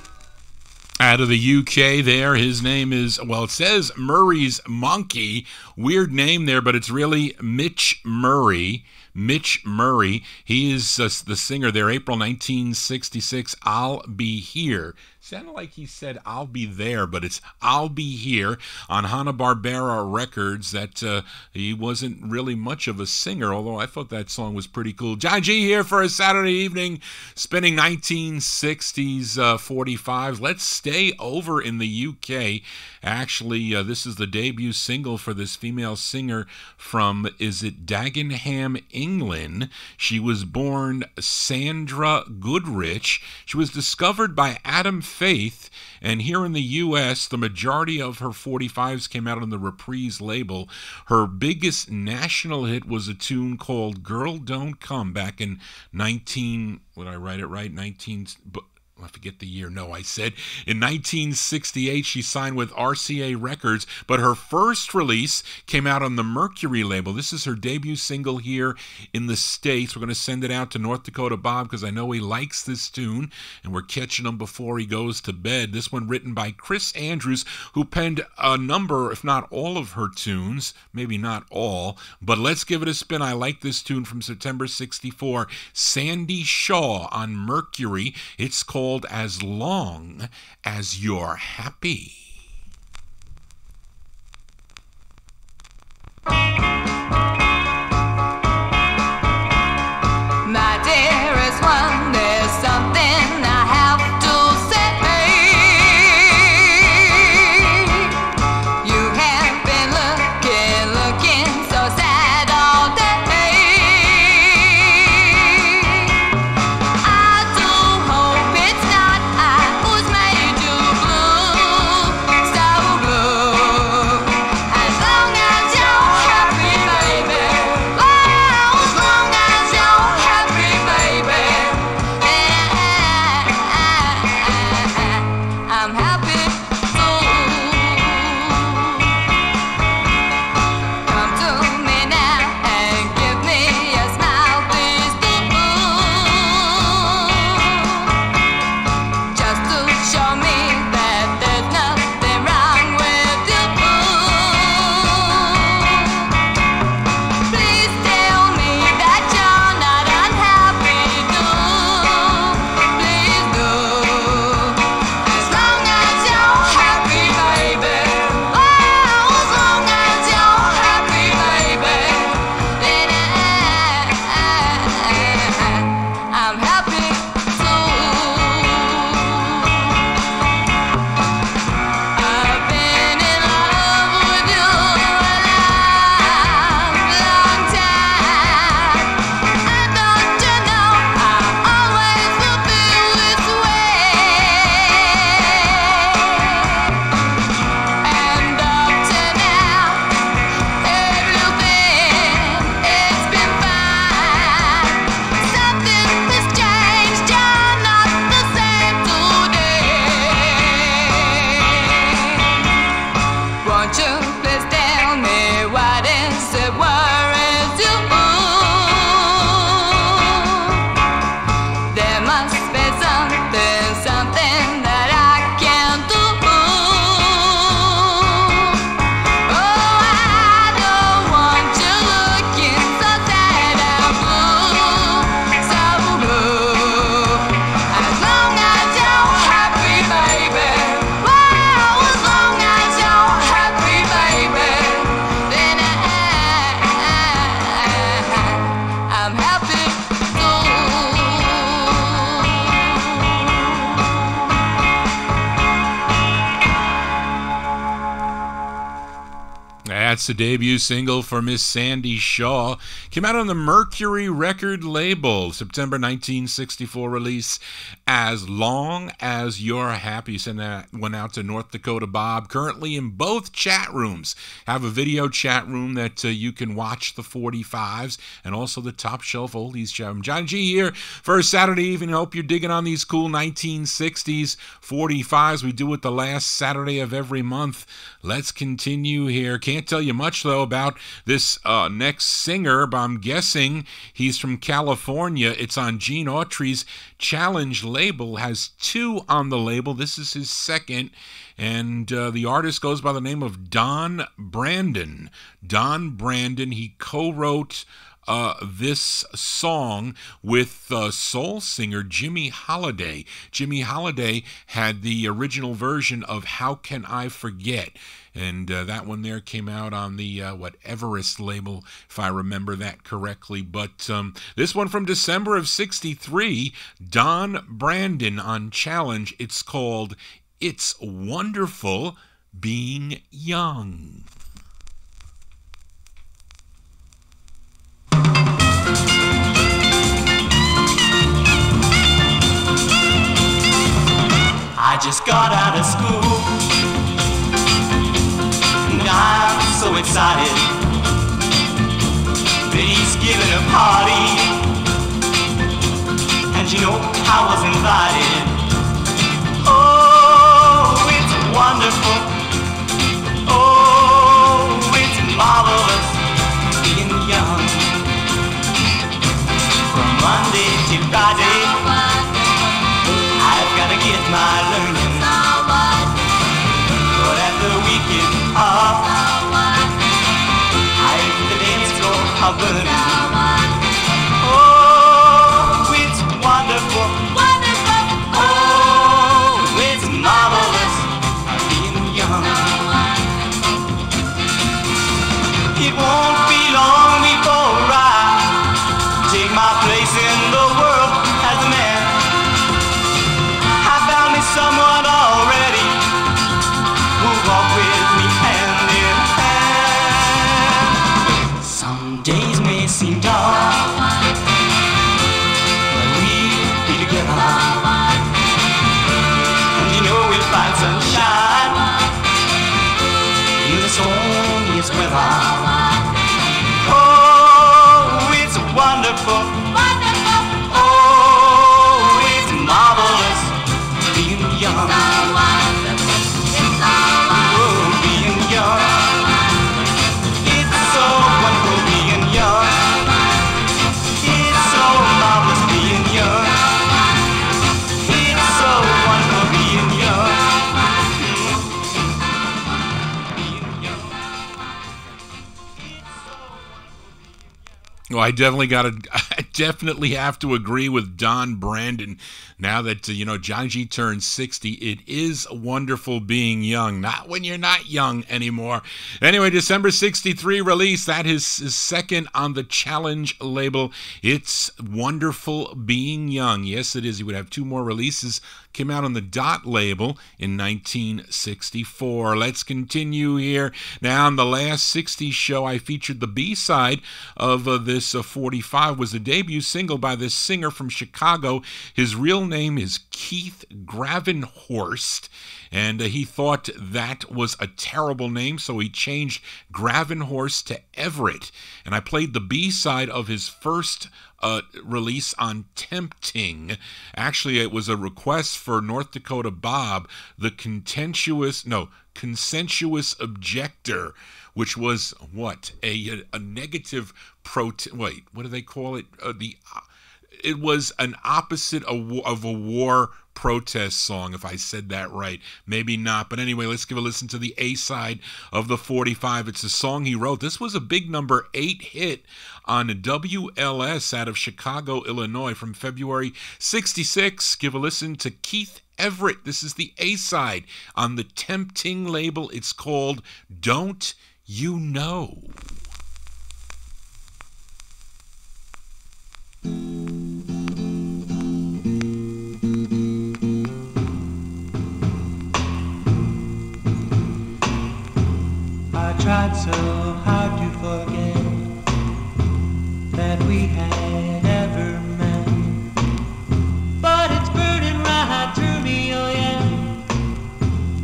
Out of the UK there, his name is, well, it says Murray's Monkey. Weird name there, but it's really Mitch Murray. Mitch Murray. He is the singer there, April 1966, I'll Be Here. Sounded like he said I'll be there, but it's I'll Be Here on Hanna-Barbera Records. That he wasn't really much of a singer, although I thought that song was pretty cool. John G here for a Saturday evening, spinning 1960s 45s. Let's stay over in the UK. Actually, this is the debut single for this female singer from, is it Dagenham, England? She was born Sandra Goodrich. She was discovered by Adam Faith, and here in the U.S., the majority of her 45s came out on the Reprise label. Her biggest national hit was a tune called Girl Don't Come back in 19... Would I write it right? I forget the year. No, I said in 1968 she signed with RCA Records, but her first release came out on the Mercury label. This is her debut single here in the States. We're going to send it out to North Dakota Bob because I know he likes this tune, and we're catching him before he goes to bed. This one written by Chris Andrews, who penned a number, if not all of her tunes, maybe not all, but let's give it a spin. I like this tune from September 64, Sandy Shaw on Mercury. It's called As Long as You're Happy. My dearest one, there's something I have That's the debut single for Miss Sandy Shaw. Came out on the Mercury record label. September 1964 release. As Long As You're Happy. Send that one out to North Dakota Bob. Currently in both chat rooms. Have a video chat room that you can watch the 45s and also the Top Shelf Oldies chat room. Johnny G here for a Saturday evening. Hope you're digging on these cool 1960s 45s. We do it the last Saturday of every month. Let's continue here. Can't tell you much, though, about this next singer, but I'm guessing he's from California. It's on Gene Autry's Challenge label. Has two on the label. This is his second. And the artist goes by the name of Don Brandon. Don Brandon, he co-wrote this song with soul singer Jimmy Holiday. Jimmy Holiday had the original version of How Can I Forget? And that one there came out on the, Everest label, if I remember that correctly. But this one from December of 63, Don Brandon on Challenge. It's called It's Wonderful Being Young. I just got out of school and I'm so excited that he's giving a party, and you know I was invited. Oh, it's wonderful. Oh, it's marvelous being young. From Monday to Friday I've gotta get my learning. But after the week is up, I hit the dance floor of burning. Oh, it's wonderful. Oh, it's marvelous being young. It won't be long before I take my place in the world as a man. Someone already who walk with me hand in hand. Some days may seem dark, but we'll be together, and you know we'll find sunshine in the stormiest weather. Oh, it's wonderful. Oh, it's marvelous being young. Oh, being young. It's so wonderful being young. It's so marvelous being young. It's so wonderful being young. Being young. Well, I definitely have to agree with Don Brandon. Now that, Johnny G turned 60, it is wonderful being young. Not when you're not young anymore. Anyway, December 63 release. That is his second on the Challenge label. It's wonderful being young. Yes, it is. He would have two more releases. Came out on the Dot label in 1964. Let's continue here. Now, on the last 60s show, I featured the B-side of this 45 was the debut single by this singer from Chicago. His real name is Keith Gravenhorst, and he thought that was a terrible name, so he changed Gravenhorst to Everett. And I played the B-side of his first release on Tempting. Actually, it was a request for North Dakota Bob, the consensuous objector, which was what? A negative wait, what do they call it? It was an opposite of a war protest song, if I said that right. Maybe not. But anyway, let's give a listen to the A-side of the 45. It's a song he wrote. This was a big number 8 hit on WLS out of Chicago, Illinois from February 66. Give a listen to Keith Everett. This is the A-side on the Tempting label. It's called Don't You Know. I tried so hard to forget that we had ever met, but it's burning right through me, oh yeah,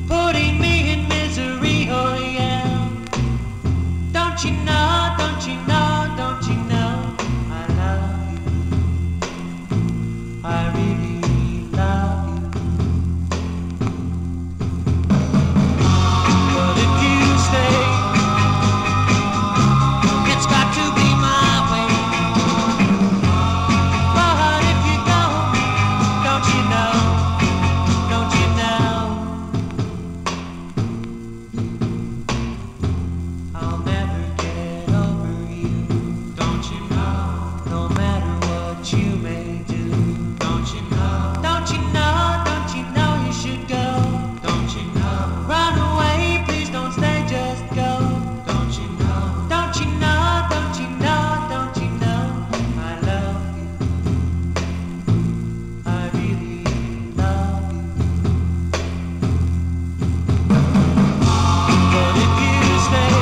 putting me in misery, oh yeah. Don't you know, don't you know, don't you know, I love you, I really love you. But if you stay, it's got to be my way. But if you go, don't you know, don't you know, I'll never get over you. Don't you know, no matter what you may do. Don't you know, don't you know, don't you know you should go. Don't you know, run away, please don't stay, just go. Don't you know, don't you know, don't you know, don't you know, I love you, I really love you. But if you stay,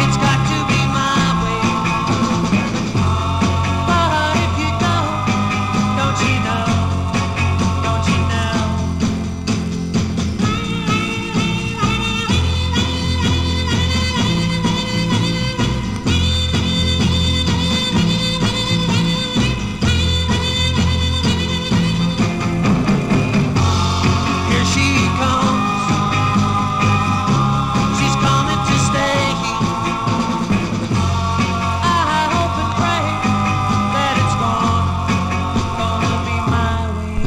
it's got to be my way. But if you go, don't you know, don't you know. Here she comes, she's coming to stay. I hope and pray that it's gonna be my way.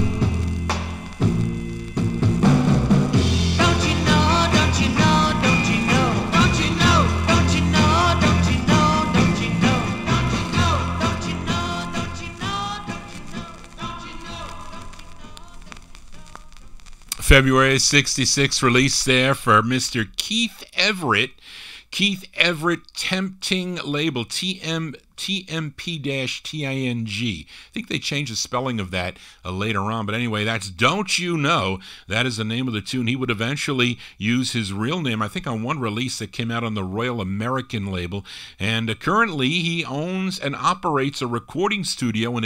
Don't you know, don't you know, don't you know, don't you know, don't you know, don't you know, don't you know, don't you know, don't you know, don't you know, don't you know, don't you know. February 66 release there for Mr. Keith Everett. Keith Everett Tempting label, TMP-TING. I think they changed the spelling of that later on. But anyway, that's Don't You Know. That is the name of the tune. He would eventually use his real name, I think, on one release that came out on the Royal American label. And currently, he owns and operates a recording studio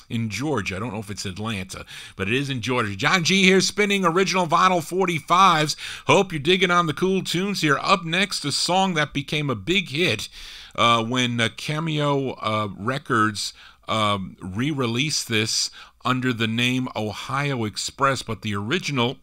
in Georgia. I don't know if it's Atlanta, but it is in Georgia. John G here spinning original vinyl 45s. Hope you're digging on the cool tunes here. Up next, a song that became a big hit when Cameo Records re-released this under the name Ohio Express, but the original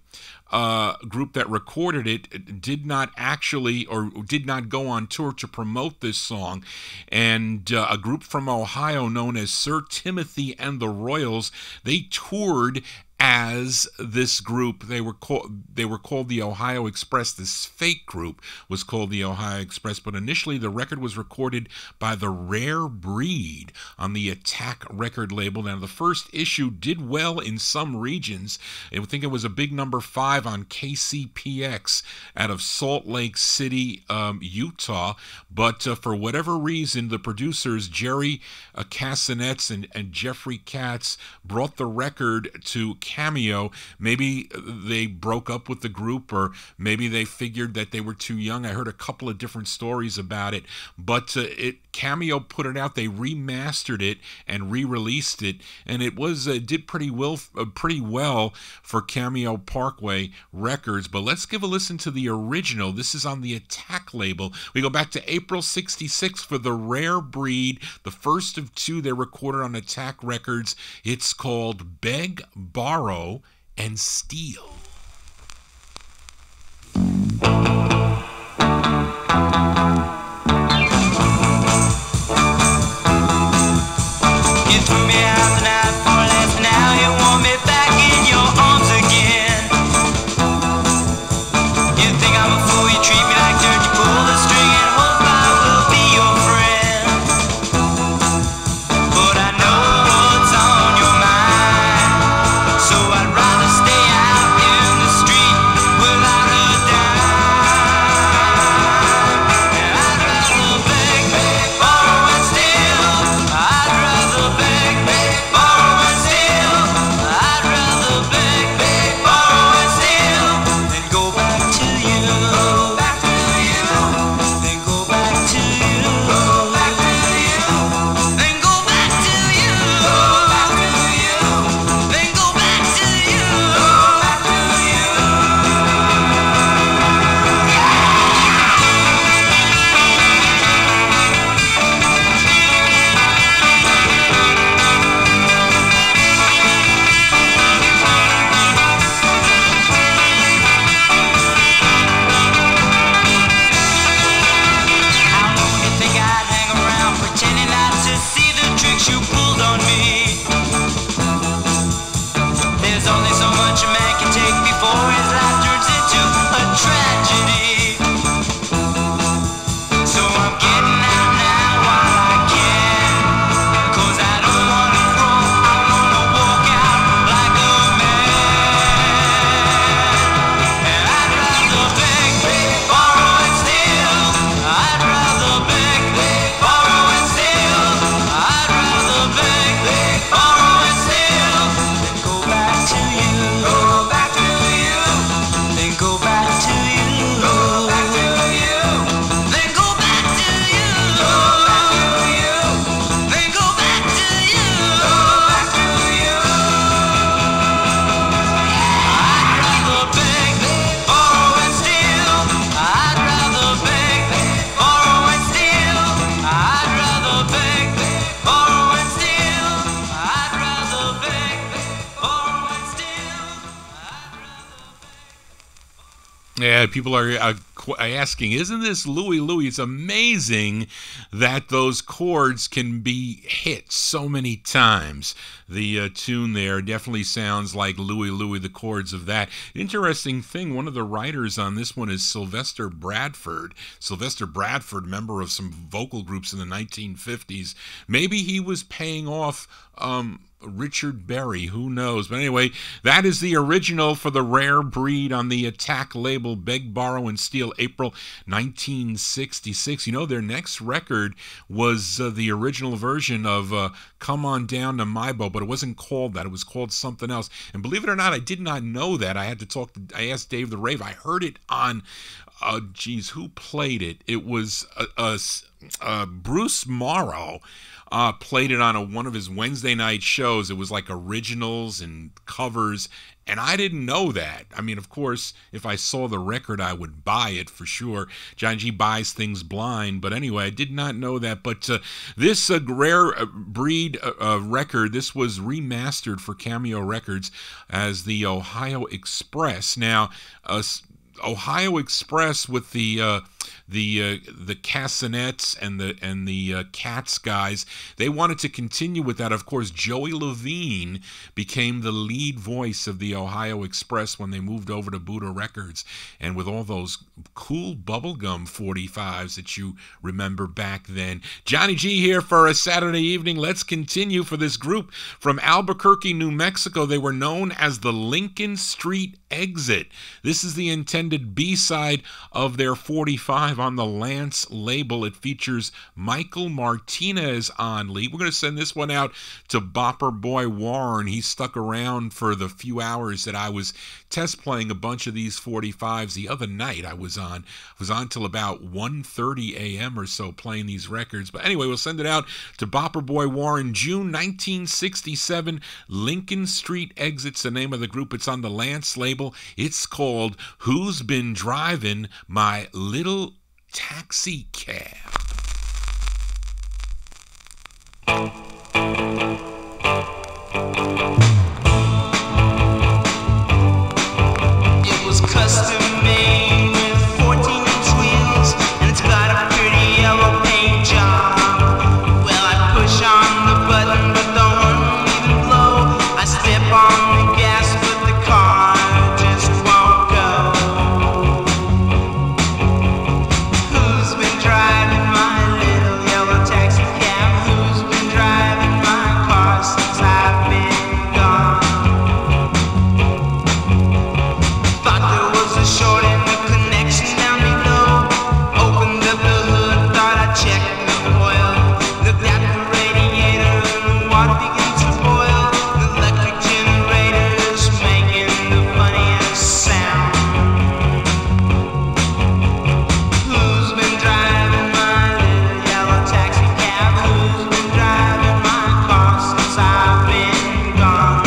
group that recorded it did not actually, or did not go on tour to promote this song. And a group from Ohio known as Sir Timothy and the Royals, they toured as this group. They were called the Ohio Express. This fake group was called the Ohio Express, but initially the record was recorded by the Rare Breed on the Attack record label. Now, the first issue did well in some regions. I think it was a big number 5 on KCPX out of Salt Lake City, Utah, but for whatever reason, the producers Jerry Cassinets and Jeffrey Katz brought the record to Cameo. Maybe they broke up with the group, or maybe they figured that they were too young. I heard a couple of different stories about it, but Cameo put it out. They remastered it and re-released it, and it did pretty well for Cameo Parkway Records. But let's give a listen to the original. This is on the Attack label. We go back to April 66 for the Rare Breed, the first of 2 they recorded on Attack Records. It's called Beg, Borrow, and Steal. You threw me out the night before last, now you want me back in your arms again. You think I'm a fool, you treat me like dirt, you pull the string and hope I will be your friend. But I know what's on your mind, so I'd rather stay out here Yeah, people are asking, isn't this Louie Louie? It's amazing that those chords can be hit so many times. The tune there definitely sounds like Louie Louie, the chords of that. Interesting thing, one of the writers on this one is Sylvester Bradford. Sylvester Bradford, member of some vocal groups in the 1950s. Maybe he was paying off Richard Berry, who knows? But anyway, that is the original for the Rare Breed on the Attack label, Beg, Borrow, and Steal, April 1966. You know, their next record was the original version of Come On Down to My Boat, but it wasn't called that. It was called something else. And believe it or not, I did not know that. I asked Dave the Rave. I heard it on, who played it? It was Bruce Morrow. Played it on one of his Wednesday night shows. It was like originals and covers, and I didn't know that. I mean, of course, if I saw the record, I would buy it for sure. Johnny G buys things blind, but anyway, I did not know that. But this Rare Breed record, this was remastered for Cameo Records as the Ohio Express. Now, Ohio Express with the Cassinets and the Cats guys, they wanted to continue with that. Of course, Joey Levine became the lead voice of the Ohio Express when they moved over to Buddha Records, and with all those cool bubblegum 45s that you remember back then. Johnny G here for a Saturday evening. Let's continue for this group from Albuquerque, New Mexico. They were known as the Lincoln Street Exit. This is the intended B-side of their 45 on the Lance label. It features Michael Martinez on lead. We're going to send this one out to Bopper Boy Warren. He stuck around for the few hours that I was test playing a bunch of these 45s the other night. I was on till about 1:30 a.m. or so playing these records. But anyway, we'll send it out to Bopper Boy Warren. June 1967, Lincoln Street Exit's the name of the group. It's on the Lance label. It's called Who's Been Driving My Little Taxi Cab? It was custom made with 14-inch wheels, and it's got a pretty yellow paint job. Well, I push on the button, but the horn won't even blow. I step on the gas, but the car just won't go. Who's been driving my little yellow taxi cab? Who's been driving my car since I've been gone? Thought there was a short in the connection down below. Opened up the hood, thought I'd check the oil. Looked at the radiator and the water began to boil. The electric generator's making the funniest sound. Who's been driving my little yellow taxi cab? Who's been driving my car since I've been gone?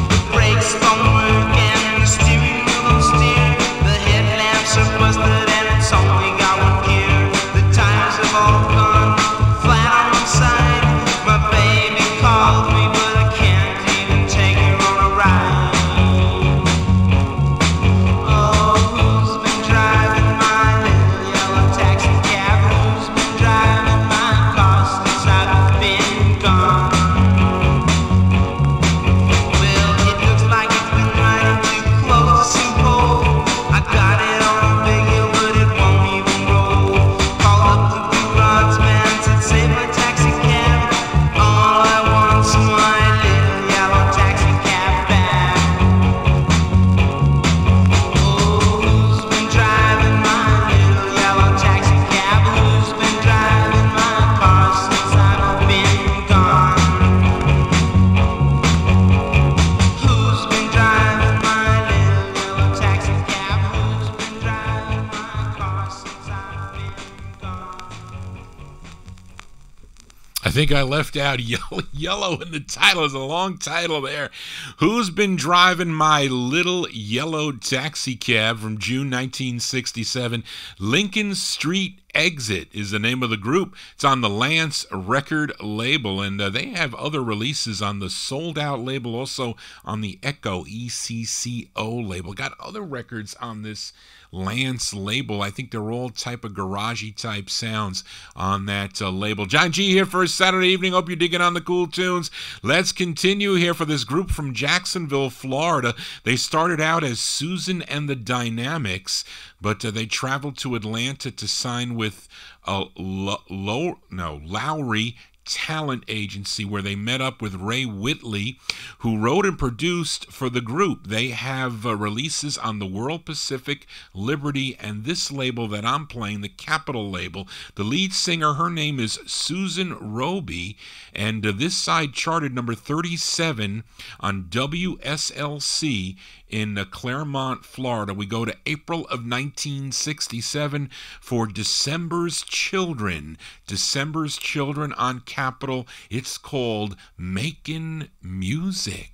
The brakes don't work and the steering wheel don't steer. The headlamps are busted and it's only got one gear. The tires have all gone flat on one side. My baby called me, but I can't even take her on a ride. Oh, who's been driving my little yellow taxi cab? Who's been driving my car since I've been gone? Well, it looks like it's been riding too close to pole. I got it on a big hill, but it won't even roll. Called up the garage man, said save my taxi cab. All I want's my little yellow taxi cab back. Oh, who's been driving my little yellow taxi cab? Who's been driving my car since I've been gone? Who's been driving my little yellow taxi cab? Who's been driving my car since I've been gone? I think I left out yellow in the title. It's a long title there. Who's Been Driving My Little Yellow Taxi Cab from June 1967. Lincoln Street Exit is the name of the group. It's on the Lance record label, and they have other releases on the Sold Out label, also on the Echo, ECCO label. Got other records on this Lance label. I think they're all type of garagey type sounds on that label. John G here for a Saturday evening. Hope you're digging on the cool tunes. Let's continue here for this group from Jacksonville, Florida. They started out as Susan and the Dynamics, but they traveled to Atlanta to sign with Lowry Talent Agency, where they met up with Ray Whitley, who wrote and produced for the group. They have releases on the World Pacific, Liberty, and this label that I'm playing, the Capitol label. The lead singer, her name is Susan Roby, and this side charted number 37 on WSLC in Claremont, Florida. We go to April of 1967 for December's Children. December's Children on Capitol. It's called Makin' Music.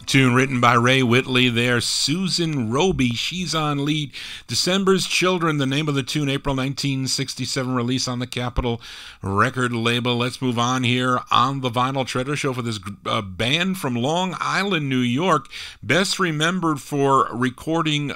Tune written by Ray Whitley there. Susan Roby, she's on lead. December's Children, the name of the tune, April 1967 release on the Capitol record label. Let's move on here on the Vinyl Treasure Show for this band from Long Island, New York, best remembered for recording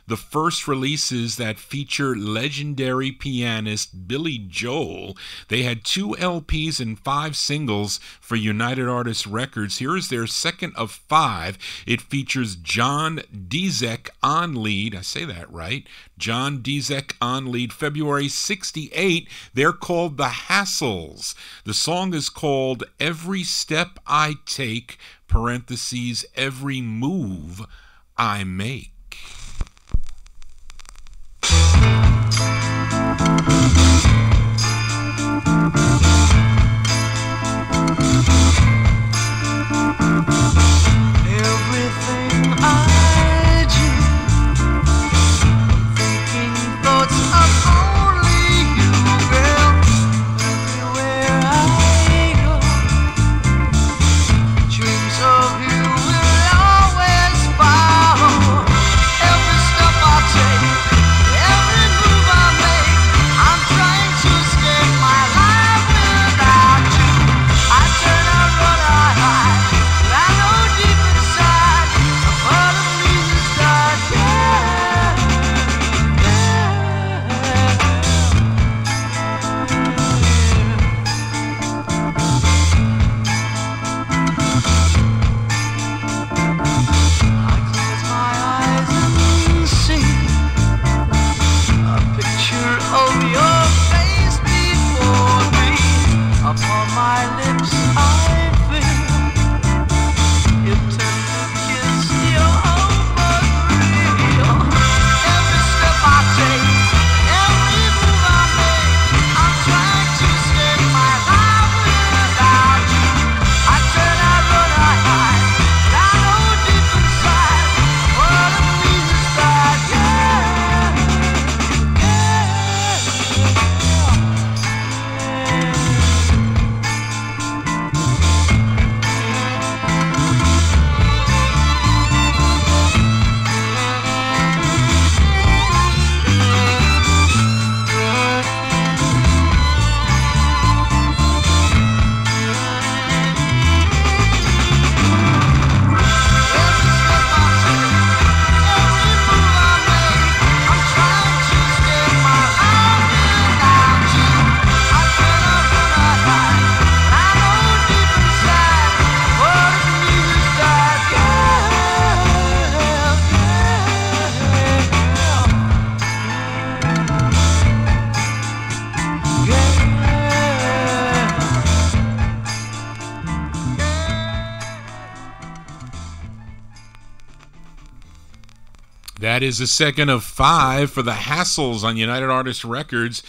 the first releases that feature legendary pianist Billy Joel. They had 2 LPs and 5 singles for United Artists Records. Here is their second of 5. It features John Dezek on lead. I say that right. John Dezek on lead. February 68. They're called The Hassles. The song is called Every Step I Take, parentheses, Every Move I Make. Everything I do, thinking thoughts of only you, girl. Everywhere I go, dreams of you will always follow. That is the second of 5 for the Hassles on United Artists Records.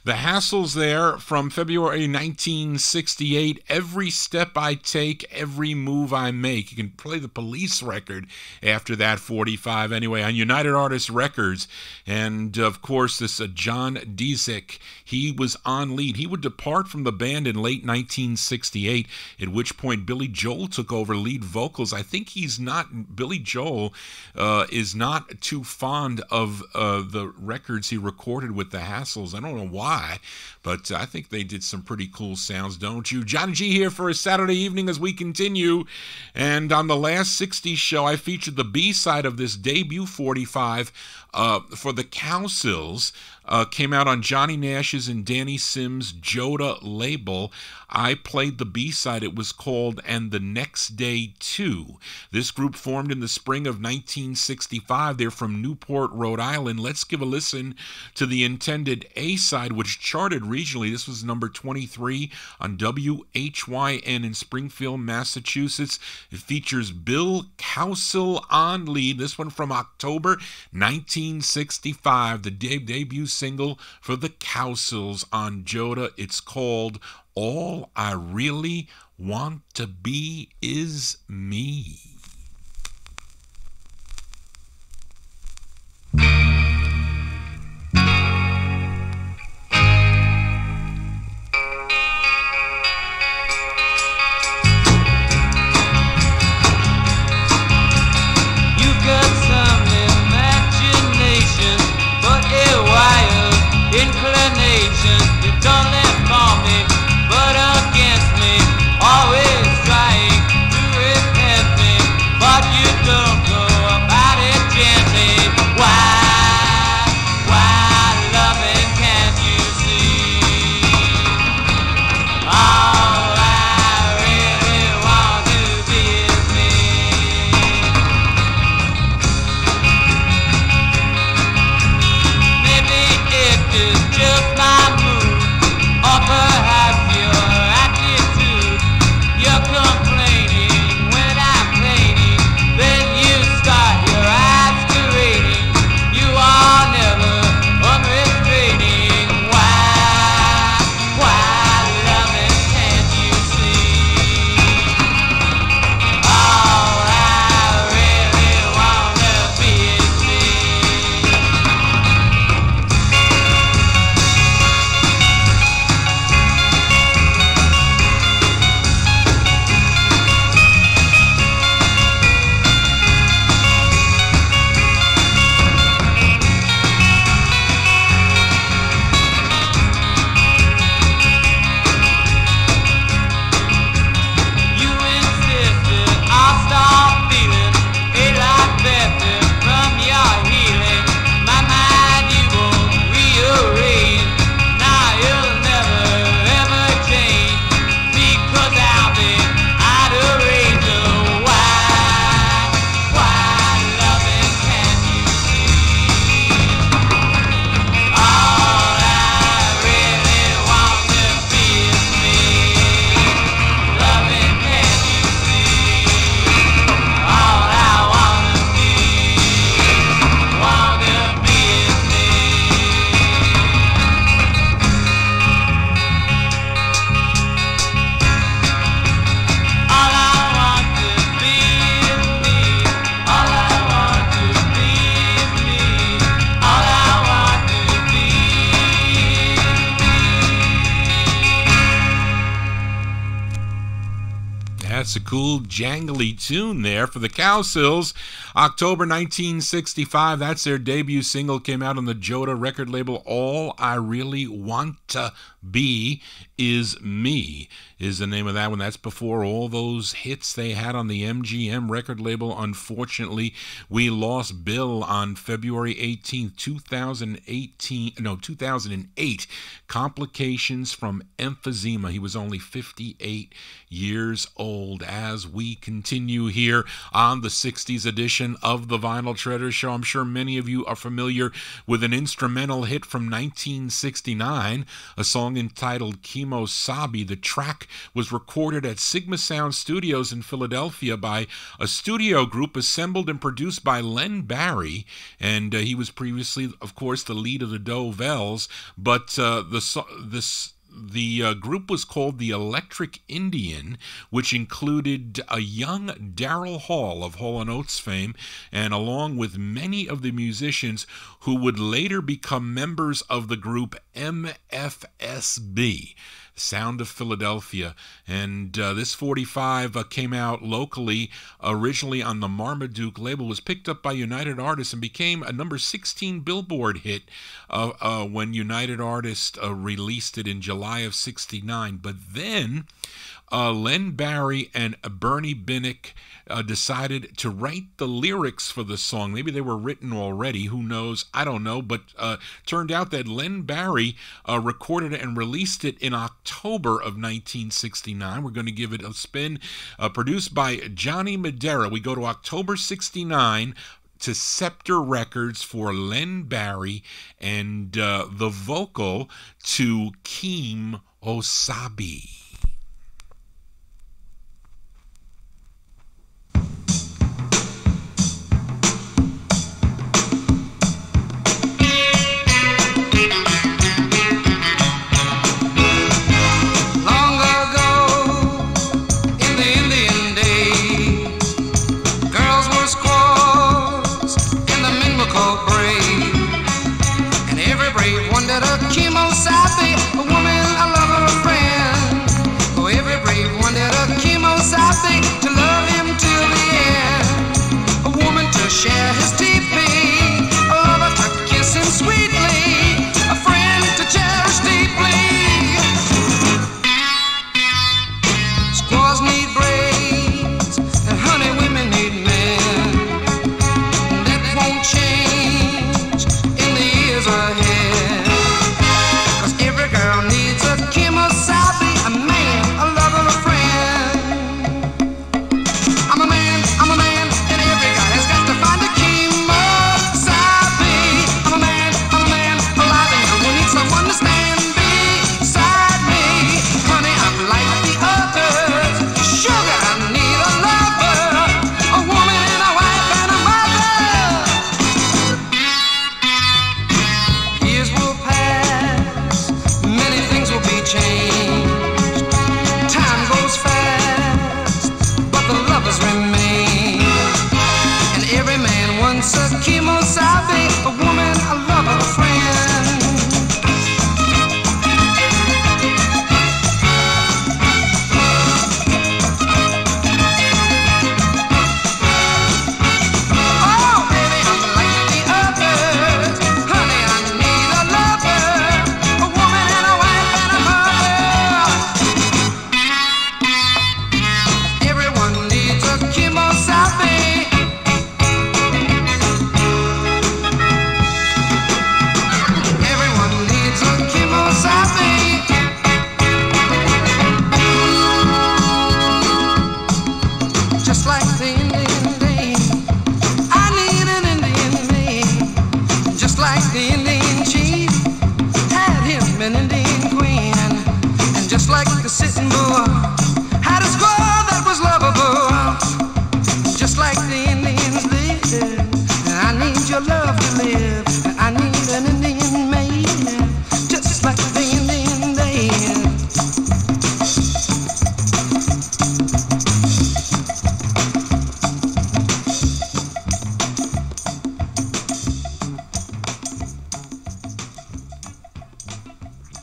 The Hassles there from February 1968. Every step I take, every move I make. You can play the Police record after that 45 anyway on United Artists Records. And of course this John Disick, he was on lead. He would depart from the band in late 1968, at which point Billy Joel took over lead vocals. I think Billy Joel is not too fond of the records he recorded with the Hassles. I don't know why, but I think they did some pretty cool sounds, don't you? Johnny G here for a Saturday evening as we continue. And on the last 60s show, I featured the B-side of this debut 45 for the Cowsills. Came out on Johnny Nash's and Danny Sims' Joda label. I played the B-side. It was called And the Next Day Too. This group formed in the spring of 1965. They're from Newport, Rhode Island. Let's give a listen to the intended A-side, which charted regionally. This was number 23 on WHYN in Springfield, Massachusetts. It features Bill Cowsill on lead. This one from October 1965. The debut single for the Cowsills on Joda. It's called All I Really Want to Be Is Me. Inclination, you don't let for me, but against me, always trying to repent me, but you don't go about it gently. Why, loving, can't you see? All I really want to be is me. Maybe it is just my mood, or perhaps your attitude. You're complaining when I'm complaining, then you start your masquerading. You are never unrestraining. Why, loving, can't you see? All I really wanna be is me. You insisted I'll stop feeling a lot better from your healing. My mind you won't rearrange. Now you'll never ever change, because I'll be out of range. Oh, why, loving, can't you see? All I really want to be is me. Loving, can't you see? All I wanna be is me. All I want to be is me. All I want to be is me. All I want to be is me. That's a cool jangly tune there for the Cowsills. October 1965, that's their debut single, came out on the Joda record label. All I Really Want to Be Is Me is the name of that one. That's before all those hits they had on the MGM record label. Unfortunately, we lost Bill on February 18th, 2008. Complications from emphysema. He was only 58 years old. gold as we continue here on the 60s edition of the Vinyl Treasure Show. I'm sure many of you are familiar with an instrumental hit from 1969, a song entitled Kimosabi. The track was recorded at Sigma Sound Studios in Philadelphia by a studio group assembled and produced by Len Barry, and he was previously, of course, the lead of the Dhruv Elles, but the group was called the Electric Indian, which included a young Daryl Hall of Hall & Oates fame, and along with many of the musicians who would later become members of the group MFSB, Sound of Philadelphia. And this 45 came out locally, originally on the Marmaduke label, was picked up by United Artists and became a number 16 Billboard hit when United Artists released it in July of '69. But then Len Barry and Bernie Binnick decided to write the lyrics for the song. Maybe they were written already, who knows, I don't know, but turned out that Len Barry recorded it and released it in October of 1969. We're going to give it a spin. Produced by Johnny Madera. We go to October '69 to Scepter Records for Len Barry and the vocal to Kim Osabi. Kimosabi, a woman, a lover, a friend. Oh, every brave wanted a Kimosabi to love him till the end. A woman to share his teepee, a lover to kiss him sweetly, a friend to cherish deeply. Squaws need braids, and honey women need men. That won't change in the years ahead.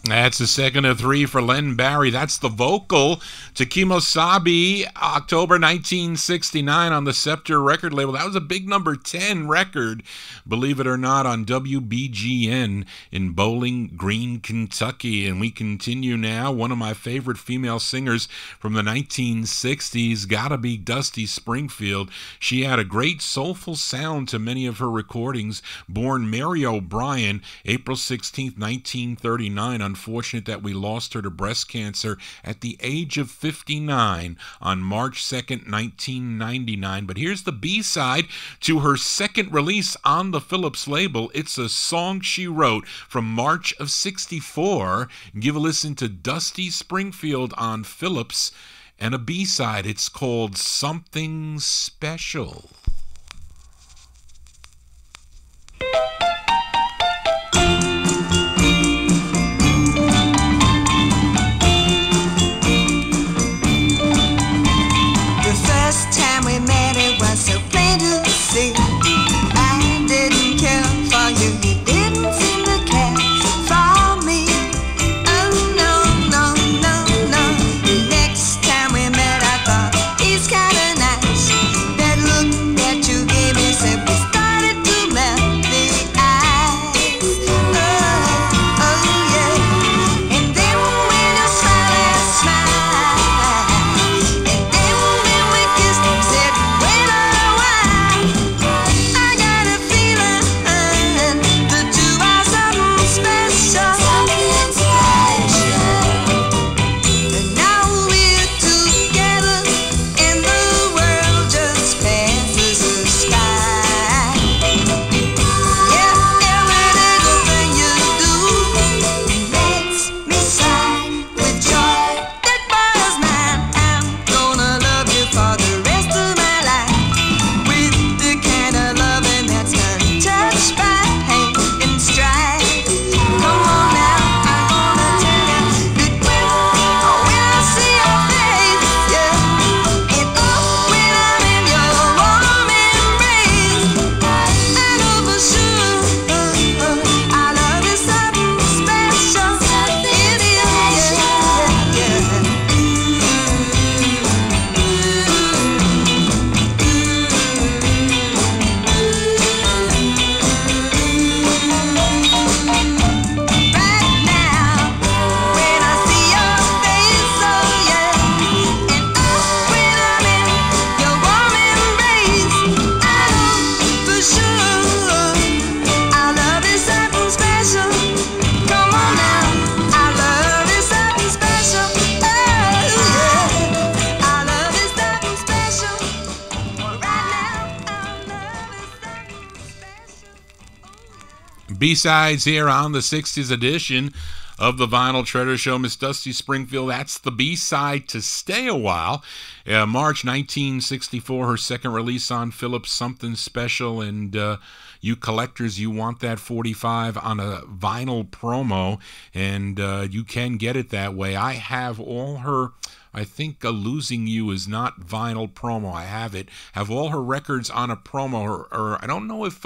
That's the second of three for Len Barry. That's the vocal to Kimosabi, October 1969 on the Scepter record label. That was a big number 10 record, believe it or not, on WBGN in Bowling Green, Kentucky. And we continue now. One of my favorite female singers from the 1960s, gotta be Dusty Springfield. She had a great soulful sound to many of her recordings. Born Mary O'Brien, April 16th, 1939. unfortunate that we lost her to breast cancer at the age of 59 on March 2nd, 1999. But here's the B-side to her second release on the Phillips label. It's a song she wrote from March of 64. Give a listen to Dusty Springfield on Phillips, and a B-side. It's called Something Special. The first time we met, it was so plain to see. I didn't care for you, you didn't seem to care for me. Oh no, no, no, no. The next time we met, I thought he's kinda nice. That look that you gave me said we started to melt the ice. Oh, oh yeah. And then when you smile, and then when we kissed, said wait a while. I got a feeling the two are something special. And now we're together, and the world just passes us by. Yeah, every little thing you do makes me sigh with joy that bothers mine. I'm gonna love you for the rest of my life, with the kind of loving that's untouched by hate and strife. Come on now, I'm gonna tell you that when I see your face, yeah, and when I'm in your warm embrace, I know for sure our love is something special. It is, yeah, yeah. Right now, when I see your face, oh yeah, and when I'm in your warm embrace, I know for sure our love is something special. Come on now, our love is something special. Oh yeah, our love is something special. Right now, our love is something special. B-sides here on the 60s edition of the Vinyl Treasure Show. Miss Dusty Springfield, that's the B-side to Stay a While. March 1964, her second release on Phillips, Something Special. And you collectors, you want that 45 on a vinyl promo, and you can get it that way. I have all her... I think Losing You is not vinyl promo. I have all her records on a promo, or I don't know if...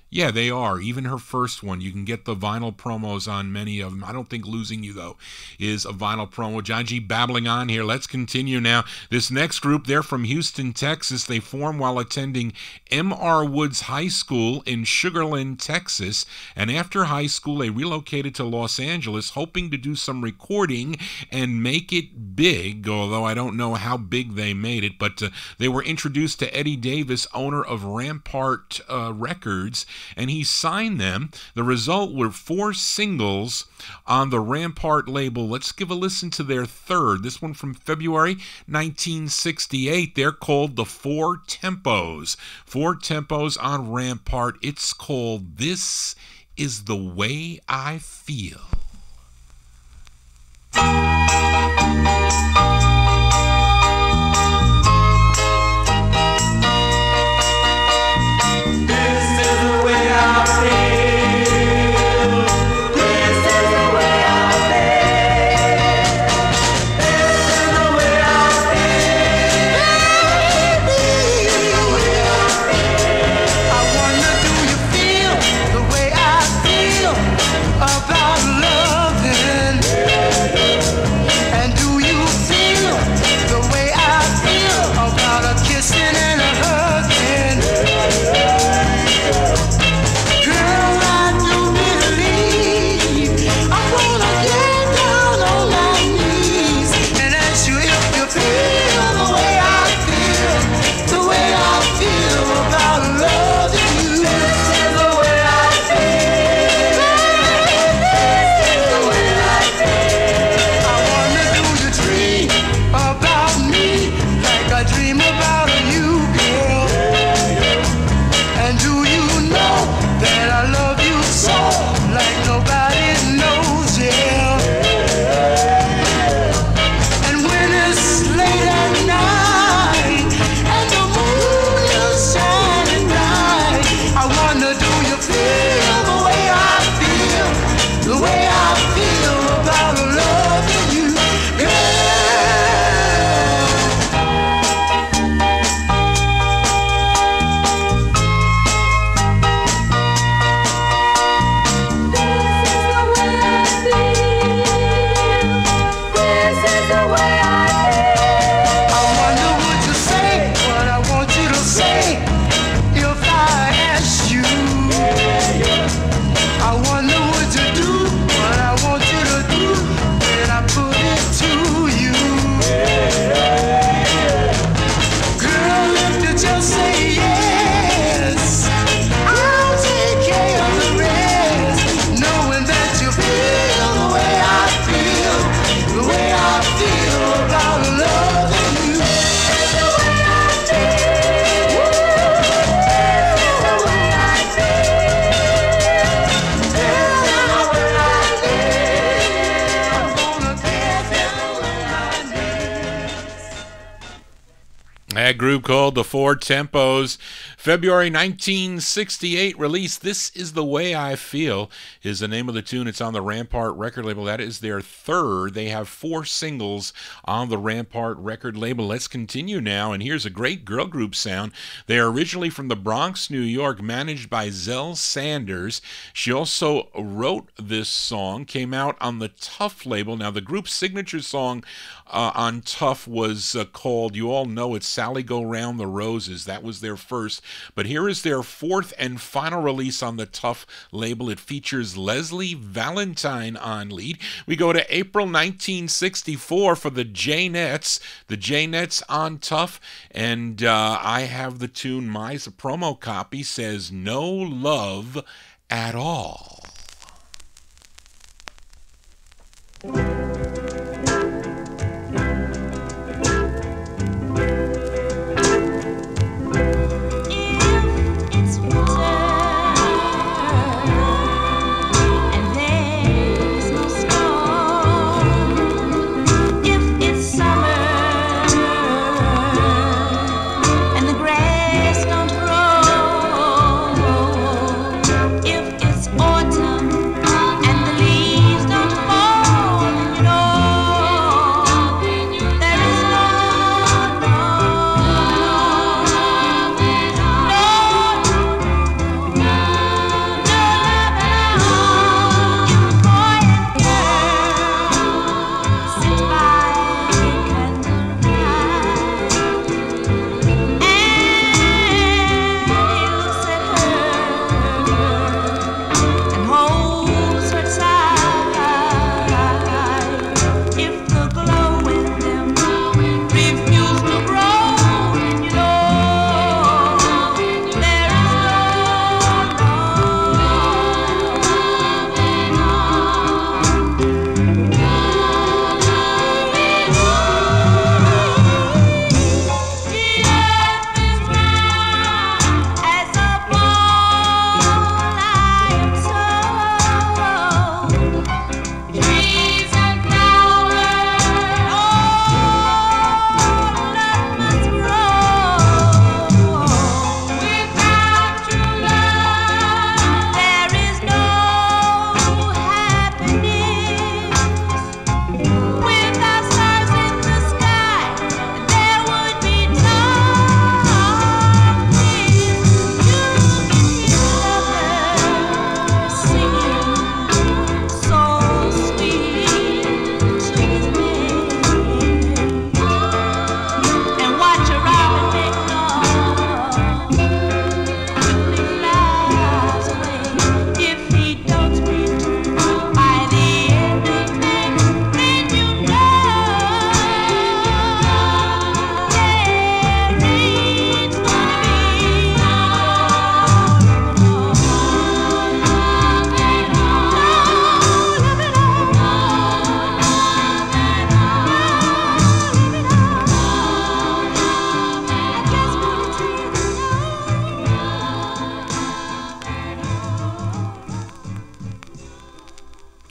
yeah, they are. Even her first one. You can get the vinyl promos on many of them. I don't think Losing You, though, is a vinyl promo. John G. babbling on here. Let's continue now. This next group, they're from Houston, Texas. They formed while attending M.R. Woods High School in Sugar Land, Texas. And after high school, they relocated to Los Angeles, hoping to do some recording and make it big, although I don't know how big they made it. But they were introduced to Eddie Davis, owner of Rampart Records, and he signed them. The result were 4 singles on the Rampart label. Let's give a listen to their third. This one from February 1968. They're called the 4 Tempos. 4 Tempos on Rampart. It's called This Is the Way I Feel. I wonder, do you feel the way I feel about love? That group called the Four Tempos. February 1968 release, This Is the Way I Feel is the name of the tune. It's on the Rampart record label. That is their third. They have 4 singles on the Rampart record label. Let's continue now, and here's a great girl group sound. They are originally from the Bronx, New York, managed by Zell Sanders. She also wrote this song, came out on the Tough label. Now, the group's signature song on Tough was called, you all know it, Sally Go Round the Roses. That was their first. But here is their 4th and final release on the Tough label. It features Leslie Valentine on lead. We go to April 1964 for the Jaynettes. The Jaynettes on Tough. And I have the tune, my promo copy says, No Love at All.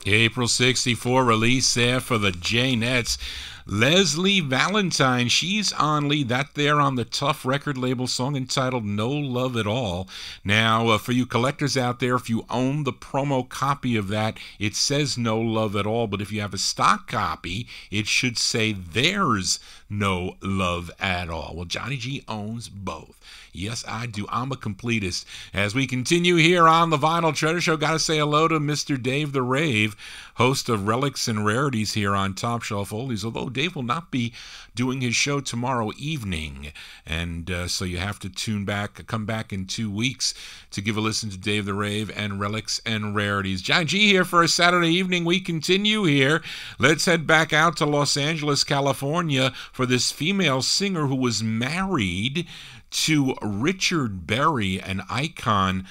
April 64 release there for the Jaynettes. Leslie Valentine, she's on lead. That there on the Tough record label, song entitled No Love at All. Now, for you collectors out there, if you own the promo copy of that, it says No Love at All. But if you have a stock copy, it should say There's No Love at All. Well, Johnny G owns both. Yes, I do. I'm a completist. As we continue here on the Vinyl Treasure Show, got to say hello to Mr. Dave the Rave, host of Relics and Rarities here on Top Shelf Oldies, although Dave will not be doing his show tomorrow evening, and so you have to come back in 2 weeks to give a listen to Dave the Rave and Relics and Rarities. Johnny G here for a Saturday evening. We continue here. Let's head back out to Los Angeles, California for this female singer who was married to Richard Berry, an icon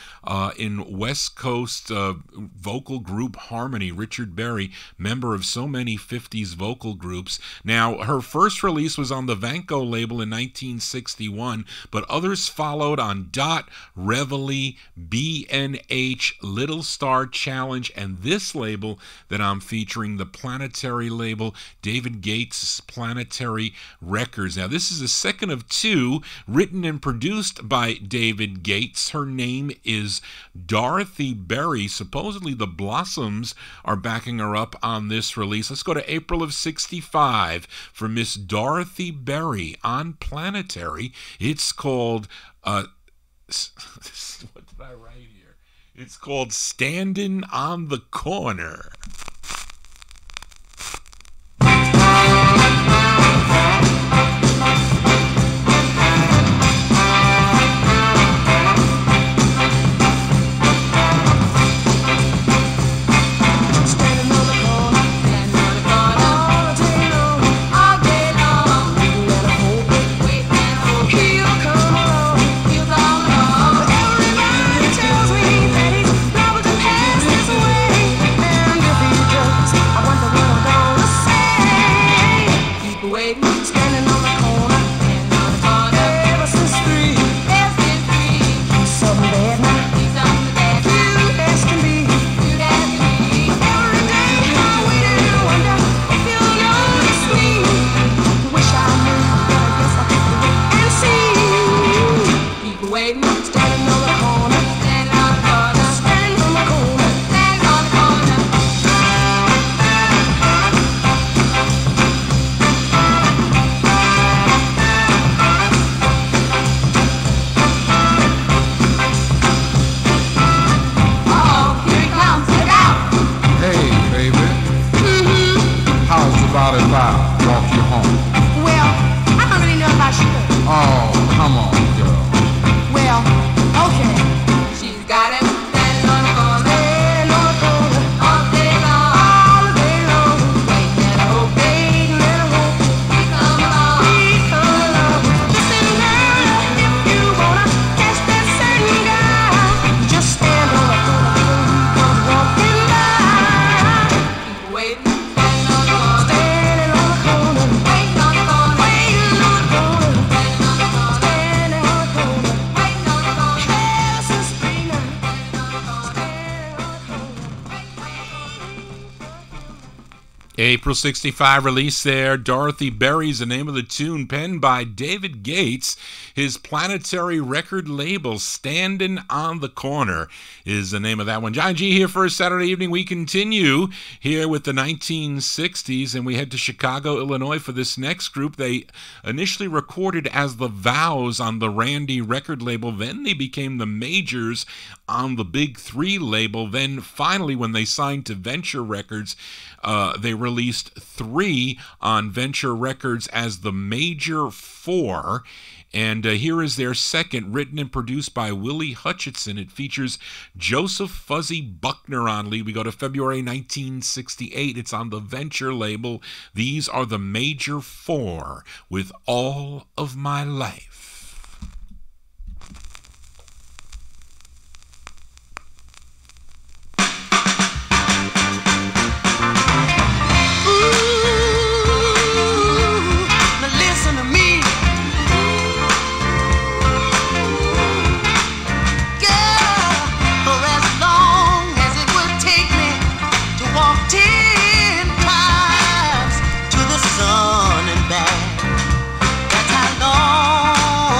in West Coast vocal group harmony. Richard Berry, member of so many 50s vocal groups. Now, her first release was on the Vanco label in 1961, but others followed on Dot, Reveille, B&H, Little Star Challenge, and this label that I'm featuring, the Planetary label, David Gates' Planetary Records. Now, this is the second of two written and produced by David Gates. Her name is Dorothy Berry. Supposedly the Blossoms are backing her up on this release. Let's go to April of 65 for Miss Dorothy Berry on Planetary. It's called, what did I write here? It's called Standin' on the Corner. April 65 release there. Dorothy Berry's the name of the tune, penned by David Gates. His Planetary record label, Standin' on the Corner, is the name of that one. Johnny G here for a Saturday evening. We continue here with the 1960s, and we head to Chicago, Illinois for this next group. They initially recorded as the Vows on the Randy record label. Then they became the Majors on the Big Three label. Then finally, when they signed to Venture Records, they released 3 on Venture Records as the Major 4. And here is their second, written and produced by Willie Hutchinson. It features Joseph Fuzzy Buckner on lead. We go to February 1968. It's on the Venture label. These are the Major 4 with All of My Life. That's how long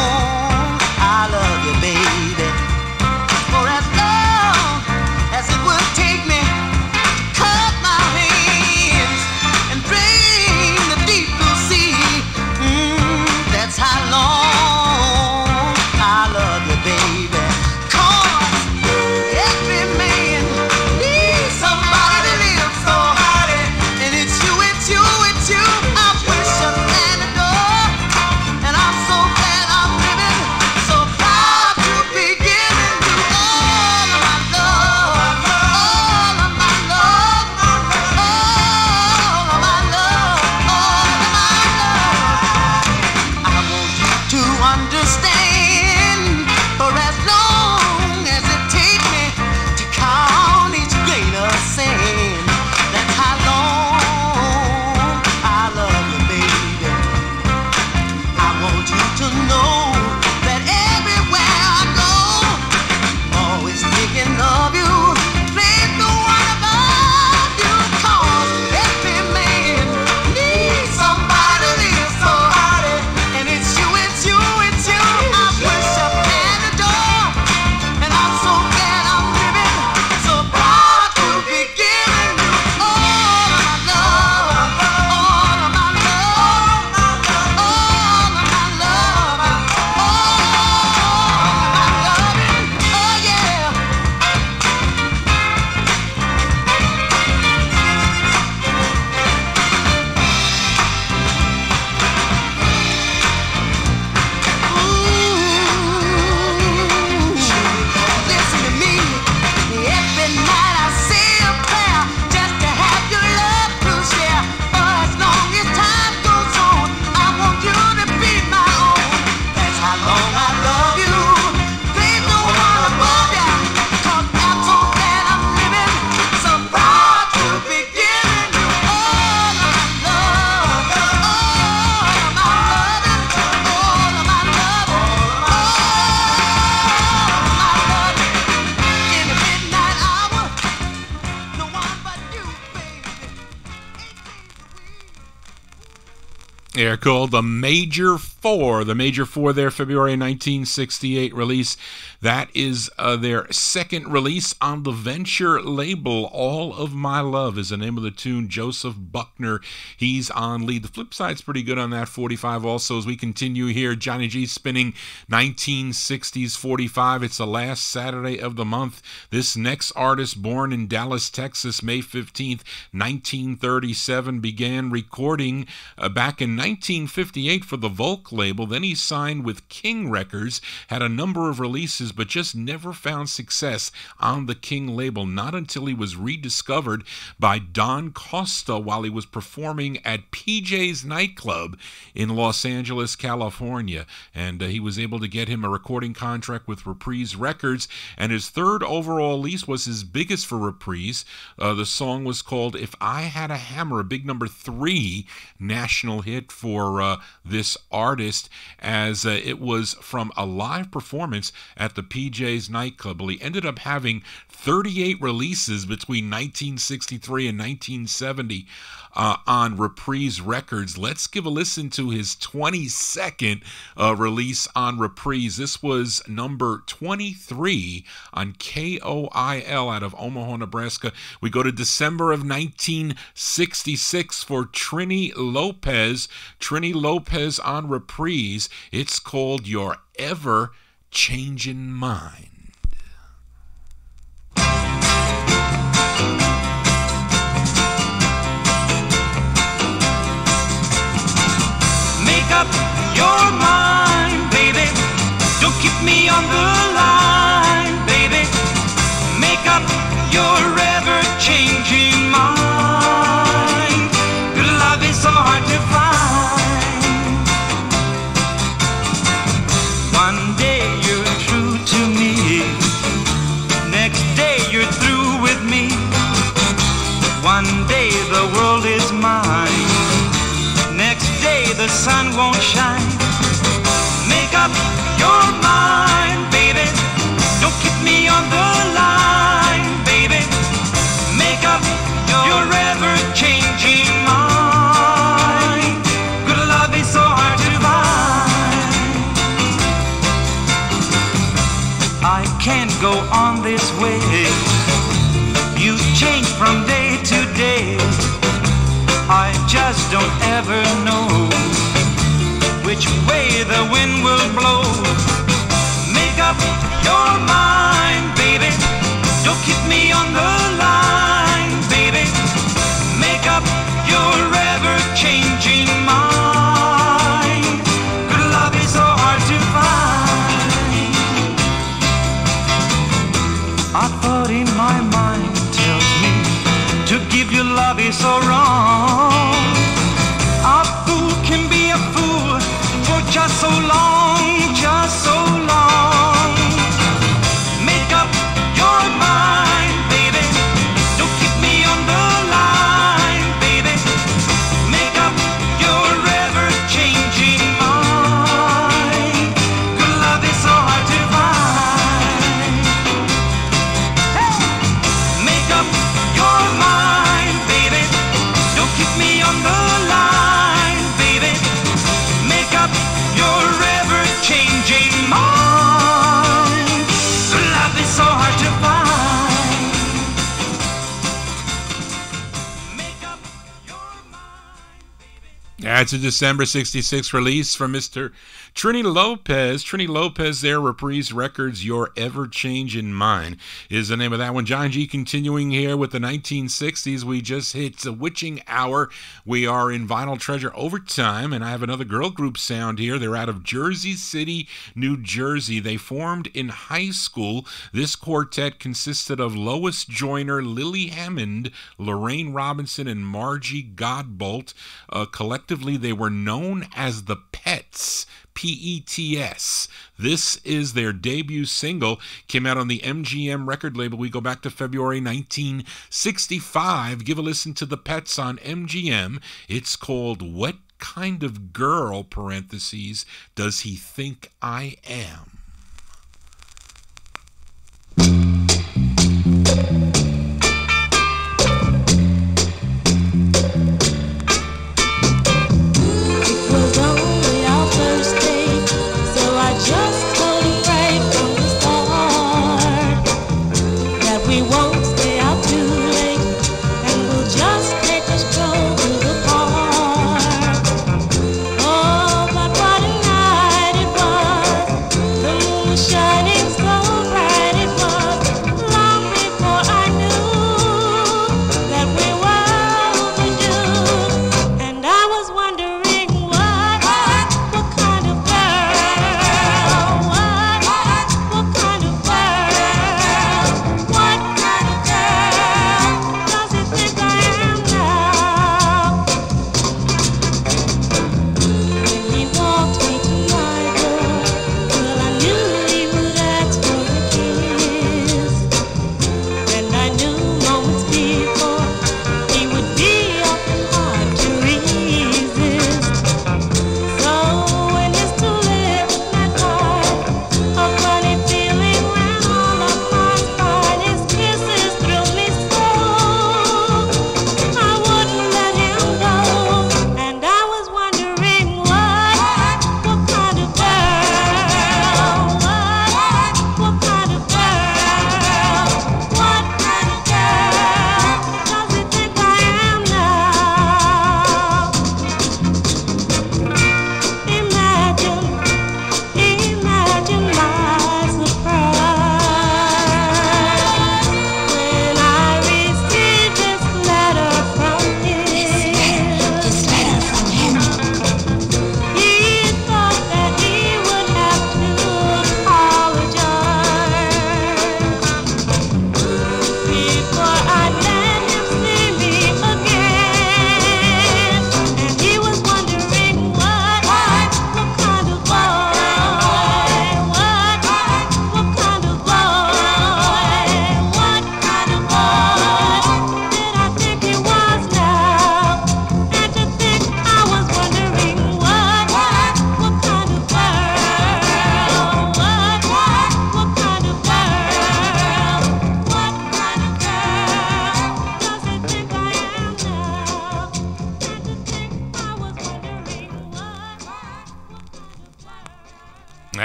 They're called the Major Four. The Major Four, their February 1968 release. That is their second release on the Venture label. All of My Love is the name of the tune. Joseph Buckner, he's on lead. The flip side's pretty good on that 45 also. As we continue here, Johnny G spinning 1960s 45. It's the last Saturday of the month. This next artist, born in Dallas, Texas, May 15th, 1937, began recording back in 1958 for the Volk label. Then he signed with King Records, had a number of releases, but just never found success on the King label. Not until he was rediscovered by Don Costa while he was performing at PJ's nightclub in Los Angeles, California. And he was able to get him a recording contract with Reprise Records, and his third overall release was his biggest for Reprise. The song was called If I Had a Hammer, a big number 3 national hit for this artist, as it was from a live performance at the PJ's nightclub. Well, he ended up having 38 releases between 1963 and 1970 on Reprise Records. Let's give a listen to his 22nd release on Reprise. This was number 23 on KOIL out of Omaha, Nebraska. We go to December of 1966 for Trini Lopez. Trini Lopez on Reprise. It's called Your Ever Changin' Mind. Make up your mind, baby. Don't keep me on the line, baby. Make up your ever-changing mind. Good love is so hard to find. One day you're true to me, next day you're through with me. One day the world is mine, next day the sun won't shine. Make up your mind, baby. Don't keep me on the line, baby. Make up your ever-changing mind. Good love is so hard to find. I can't go on this way. You change from day to day. I just don't ever know which way the wind will blow. Make up your mind, baby. Don't keep me on the line, baby. Make up your ever-changing mind. Good love is so hard to find. A thought in my mind tells me to give you love is so wrong. A fool can be a fool for just so long, just so long. Make up your mind, baby. Don't keep me on the line, baby. Make up your ever-changing mind. Good love is so hard to find. Hey! Make up your mind, baby. Don't keep me on the line, baby. Make up your ever-changing mind. Love is so hard to find. Make up your mind, baby. That's a December 66 release from Mr. Trini Lopez. Trini Lopez there, Reprise Records, Your Ever-Changin' Mind is the name of that one. John G continuing here with the 1960s. We just hit the witching hour. We are in Vinyl Treasure Overtime, and I have another girl group sound here. They're out of Jersey City, New Jersey. They formed in high school. This quartet consisted of Lois Joyner, Lily Hammond, Lorraine Robinson, and Margie Godbolt. Collectively, they were known as the Pets. P-E-T-S. This is their debut single. Came out on the MGM record label. We go back to February 1965. Give a listen to the Pets on MGM. It's called What Kind of Girl, parentheses, Does He Think I Am?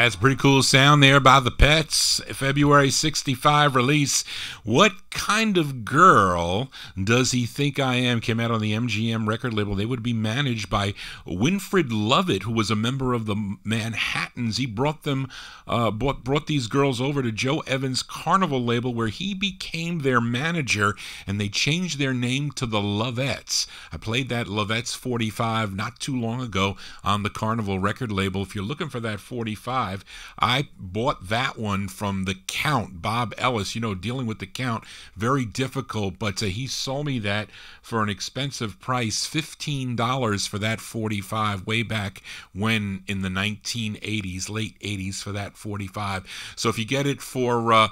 That's a pretty cool sound there by the Pets. February 65 release. What Kind of Girl Does He Think I Am came out on the MGM record label. They would be managed by Winfred Lovett, who was a member of the Manhattans. He brought them, brought these girls over to Joe Evans' Carnival label, where he became their manager, and they changed their name to the Lovettes. I played that Lovettes 45 not too long ago on the Carnival record label. If you're looking for that 45, I bought that one from the Count, Bob Ellis. You know, dealing with the Count, very difficult, but he sold me that for an expensive price, $15 for that 45, way back when in the 1980s, late 80s, for that 45. So if you get it for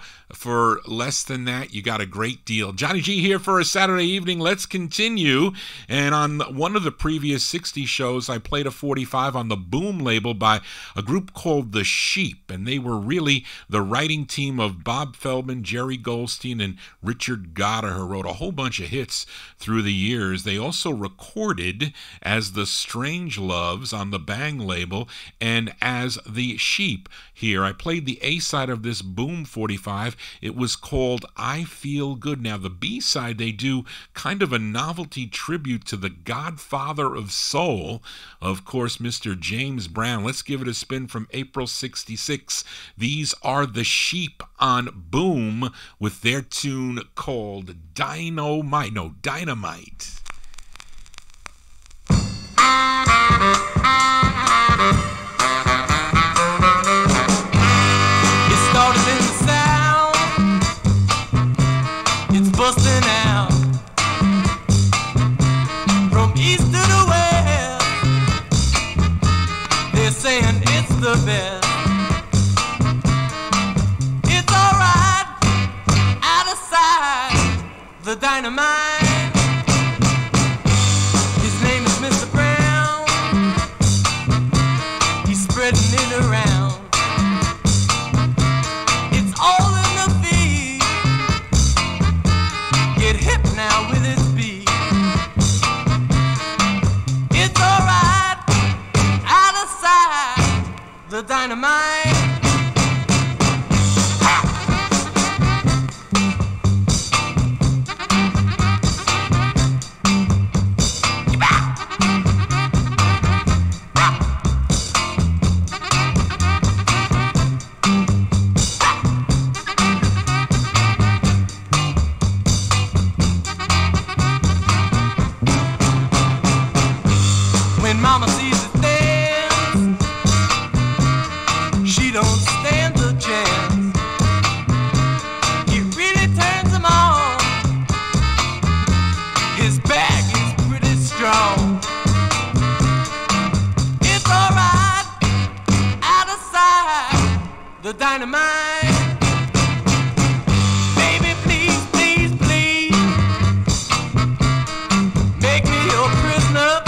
less than that, you got a great deal. Johnny G here for a Saturday evening. Let's continue. And on one of the previous 60 shows, I played a 45 on the Boom label by a group called The Sheep, and they were really the writing team of Bob Feldman, Jerry Goldstein, and Richard Goddard, wrote a whole bunch of hits through the years. They also recorded as the Strange Loves on the Bang label and as The Sheep here. I played the A side of this Boom 45. It was called I Feel Good. Now the B side, they do kind of a novelty tribute to the godfather of soul, of course, Mr. James Brown. Let's give it a spin from April 66. These are The Sheep on Boom with their tune called Dynamite. No, Dynamite. It started in the South, it's busting out from east to the west. They're saying it's the best. It's alright, out of sight, the dynamite. His name is Mr. Brown. He's spreading it around. It's all in the feed. Get hip now with his beat. It's alright, out of sight, the dynamite. When mama sees it dance, she don't stand a chance. He really turns him on. His back is pretty strong. It's alright, out of sight, the dynamite. Baby, please, please, please, make me your prisoner.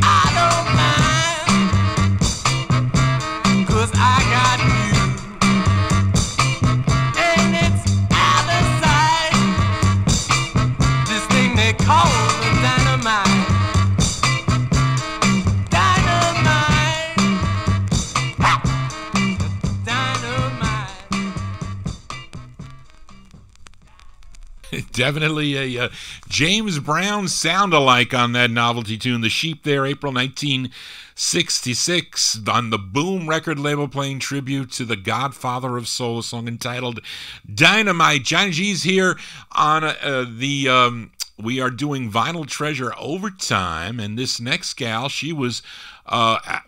I don't mind, 'cause I got you. And it's out of sight, this thing they call the dynamite. Dynamite. Dynamite. Definitely a James Brown sound-alike on that novelty tune, The Sheep there, April 1966, on the Boom record label, playing tribute to the godfather of soul, a song entitled Dynamite. Johnny G's here on we are doing Vinyltreasure Overtime, and this next gal, she was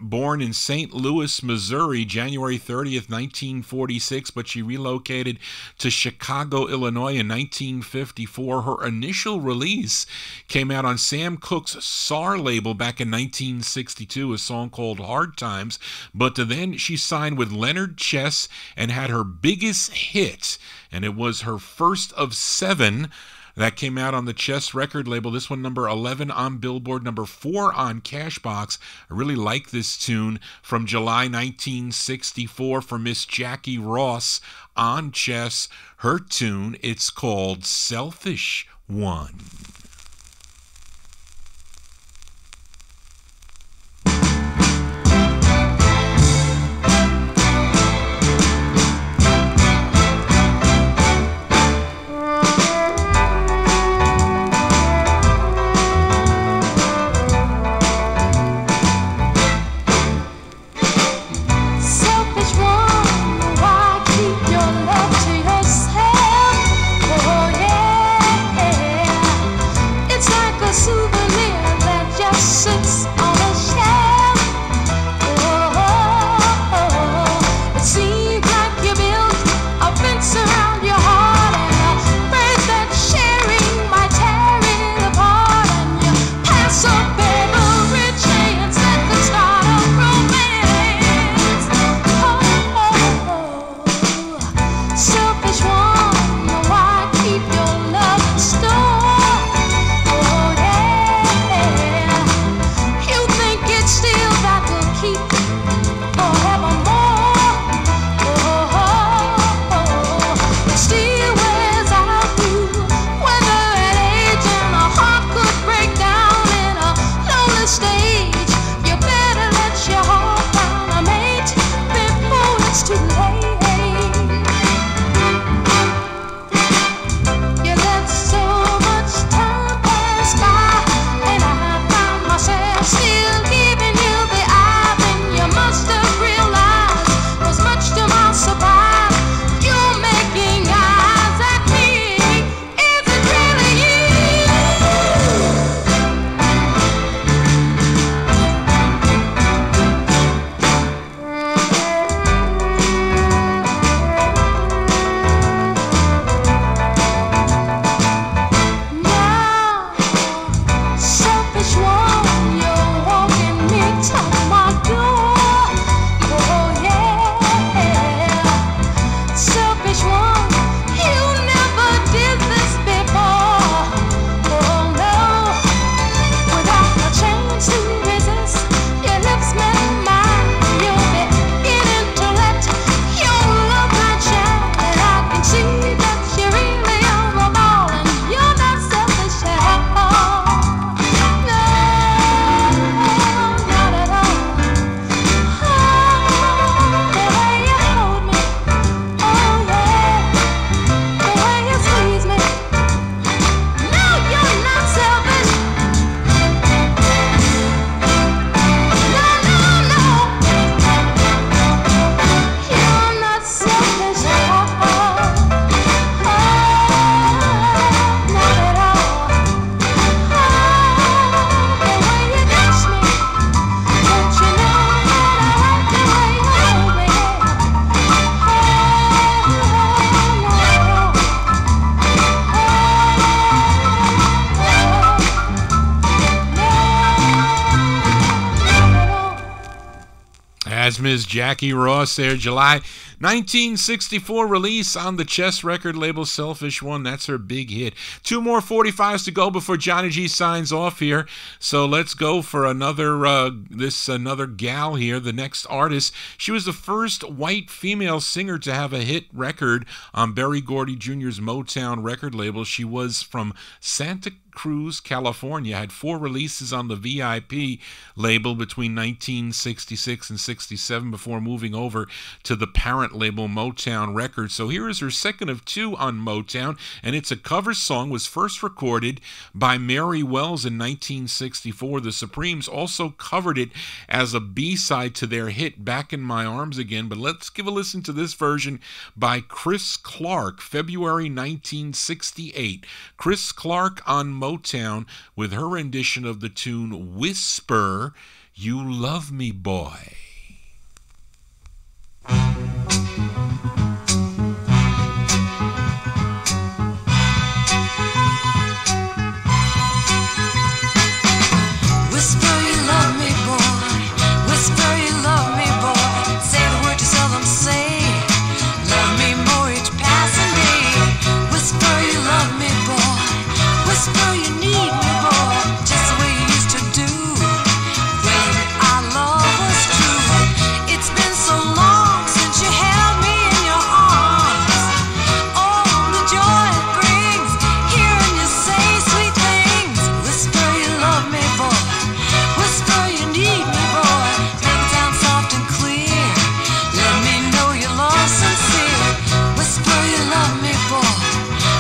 born in St. Louis, Missouri, January 30th, 1946, but she relocated to Chicago, Illinois in 1954. Her initial release came out on Sam Cooke's SAR label back in 1962, a song called Hard Times, but then she signed with Leonard Chess and had her biggest hit, and it was her first of 7 that came out on the Chess record label. This one number 11 on Billboard, number 4 on Cashbox. I really like this tune from July 1964 for Miss Jackie Ross on Chess. Her tune, it's called Selfish One. That's Miss Jackie Ross there. July 1964 release on the Chess record label, Selfish One. That's her big hit. Two more 45s to go before Johnny G signs off here. So let's go for another another gal here, the next artist. She was the first white female singer to have a hit record on Berry Gordy Jr.'s Motown record label. She was from Santa Cruz, California, had 4 releases on the VIP label between 1966 and 67 before moving over to the parent label Motown Records. So here is her second of 2 on Motown, and it's a cover song. Was first recorded by Mary Wells in 1964. The Supremes also covered it as a B-side to their hit Back in My Arms Again, but let's give a listen to this version by Chris Clark, February 1968. Chris Clark on Motown with her rendition of the tune Whisper You Love Me Boy. Whisper you love me, boy. Whisper you love me, boy. Say the word you seldom say. Love me more each passing day. Whisper you love me, boy. Whisper you need me, boy. Just the way you used to do when our love was true. It's been so long since you held me in your arms. Oh, the joy it brings hearing you say sweet things. Whisper you love me, boy. Whisper you need me, boy. Make it sound soft and clear. Let me know your love sincere. Whisper you love me, boy.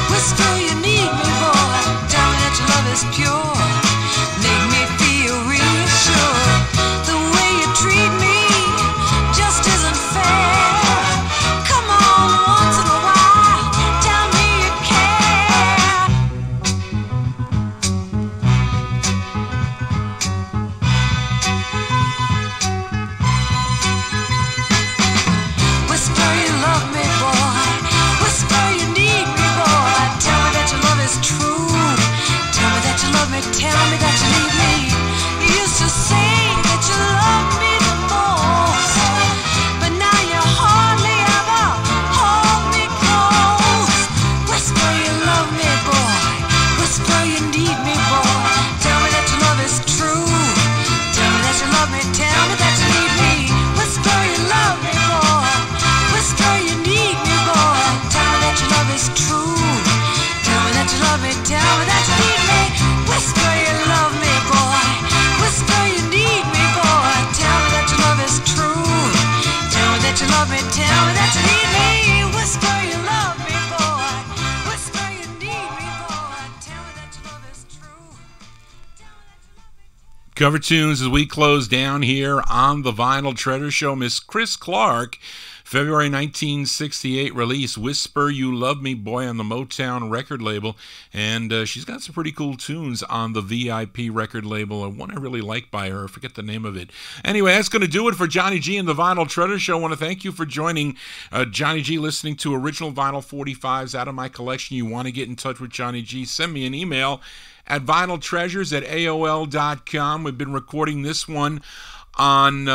Whisper you need me, boy. Tell me that your love is pure. Make me feel reassured. The way you treat me just isn't fair. Come on, once in a while, tell me you care. Whisper you love me, boy. Whisper you need me, boy. Tell me that your love is true. Tell me that you love me. Tell me that you need me. You used to say that you loved me the most, but now you hardly ever hold me close. Whisper you love me, boy. Whisper you need me, boy. Tell me that your love is true. Tell me that you love me. Tell me that you need me. Whisper you love me, boy. Whisper you need me, boy. Tell me that your love is true. Tell me that you love me. Tell me that you need me. Whisper you love me, boy. Whisper you need me, boy. Tell me that your love is true. Tell me that you love me. Tell me that you need me. Whisper you love me, boy. Whisper you need me, boy. Tell me that your love is true. Cover tunes as we close down here on the Vinyl Treasure Show. Miss Chris Clark, February 1968 release, Whisper You Love Me Boy on the Motown record label. And she's got some pretty cool tunes on the VIP record label. One I really like by her. I forget the name of it. Anyway, that's going to do it for Johnny G and the Vinyl Treasure Show. I want to thank you for joining Johnny G, listening to original vinyl 45s out of my collection. You want to get in touch with Johnny G, send me an email at vinyltreasures@aol.com. We've been recording this one on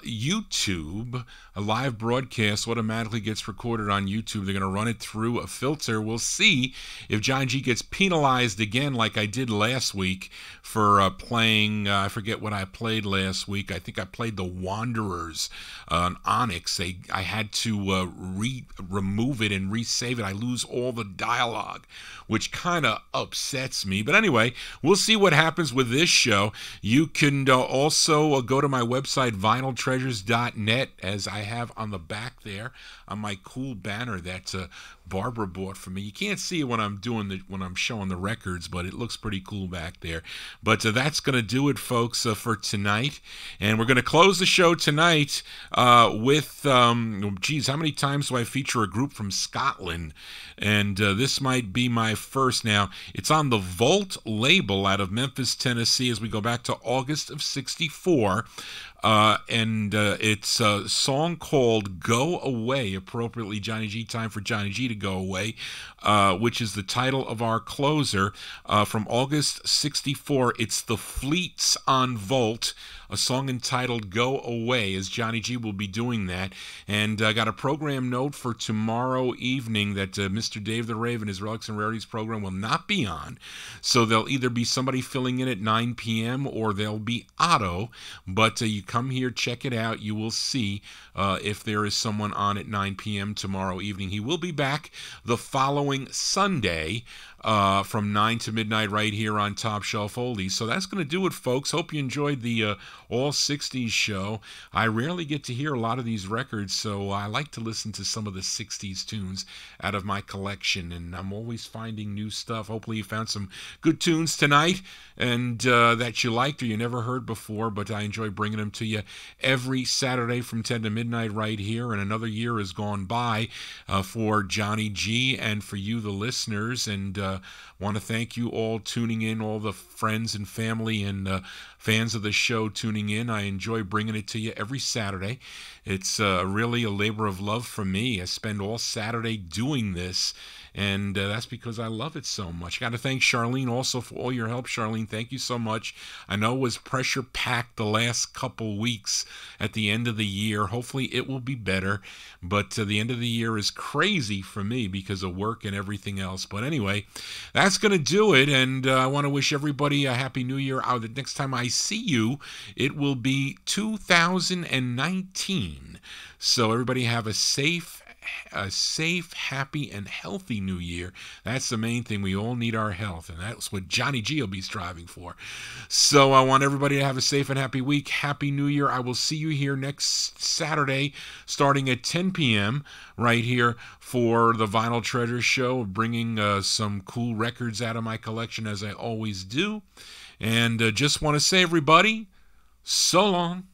YouTube. A live broadcast automatically gets recorded on YouTube. They're going to run it through a filter. We'll see if John G gets penalized again like I did last week for playing, I forget what I played last week. I think I played The Wanderers on Onyx. I had to remove it and resave it. I lose all the dialogue, which kind of upsets me. But anyway, we'll see what happens with this show. You can also go to my website, vinyltreasures.net, as I have on the back there on my cool banner that Barbara bought for me. You can't see it when I'm showing the records, but it looks pretty cool back there. But that's going to do it, folks, for tonight. And we're going to close the show tonight with, how many times do I feature a group from Scotland? And this might be my first. Now, it's on the Volt label out of Memphis, Tennessee, as we go back to August of 64. And it's a song song called Go Away, appropriately Johnny G, time for Johnny G to go away, which is the title of our closer from August 64. It's the Fleets on Volt, a song entitled Go Away, as Johnny G will be doing that. And I got a program note for tomorrow evening that Mr. Dave the Raven, his Relics and Rarities program, will not be on. So there'll either be somebody filling in at 9 p.m. or there'll be Otto. But you come here, check it out. You will see if there is someone on at 9 p.m. tomorrow evening. He will be back the following Sunday from 9 to midnight right here on Top Shelf Oldies. So that's going to do it, folks. Hope you enjoyed the All 60s show. I rarely get to hear a lot of these records, so I like to listen to some of the 60s tunes out of my collection, and I'm always finding new stuff. Hopefully you found some good tunes tonight and that you liked or you never heard before, but I enjoy bringing them to you every Saturday from 10 to midnight right here, and another year has gone by for Johnny G and for you, the listeners, and want to thank you all tuning in, all the friends and family and fans of the show tuning in. I enjoy bringing it to you every Saturday. It's really a labor of love for me. I spend all Saturday doing this, and that's because I love it so much. I got to thank Charlene also for all your help. Charlene, thank you so much. I know it was pressure-packed the last couple weeks at the end of the year. Hopefully it will be better, but the end of the year is crazy for me because of work and everything else. But anyway, that's going to do it, and I want to wish everybody a Happy New Year. The next time I see you, it will be 2019. So everybody have a safe, happy, and healthy New Year. That's the main thing. We all need our health, and that's what Johnny G will be striving for. So I want everybody to have a safe and happy week. Happy New Year. I will see you here next Saturday starting at 10 p.m. right here for the Vinyl Treasure Show, bringing some cool records out of my collection as I always do. And just want to say, everybody, so long.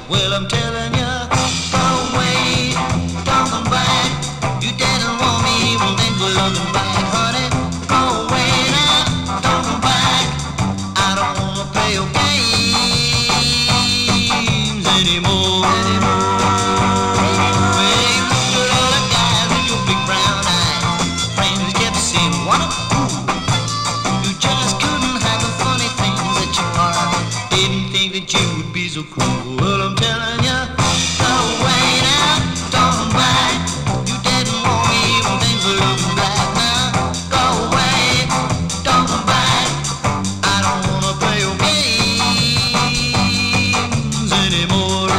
Well, I'm telling you, go away, don't come back. You didn't want me, well, then we're looking back, honey. Go away now, don't come back. I don't wanna play your games anymore. Well, you looked at all the guys with your big brown eyes. Friends kept saying, what a fool. You just couldn't have the funny things that you are. Didn't think that you would be so cool. Well, I'm telling you, go away now, don't come back. You didn't want me when things were looking black now. Go away, don't come back. I don't wanna play your games anymore.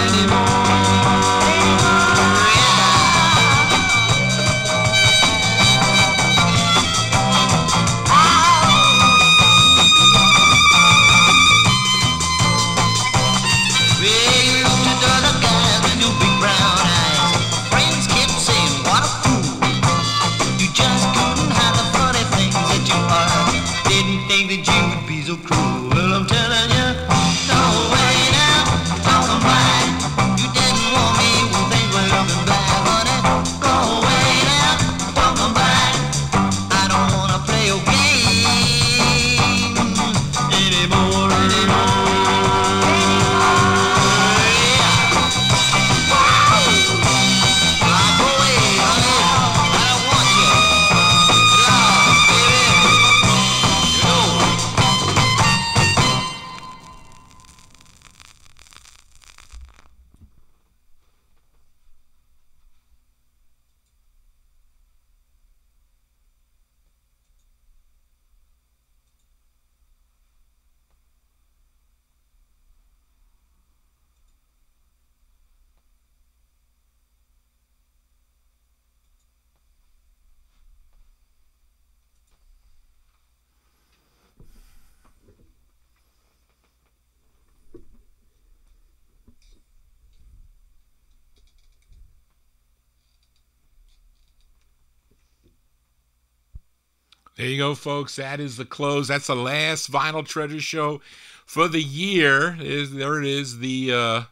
There you go, folks. That is the close. That's the last Vinyl Treasure show for the year. There it is. The,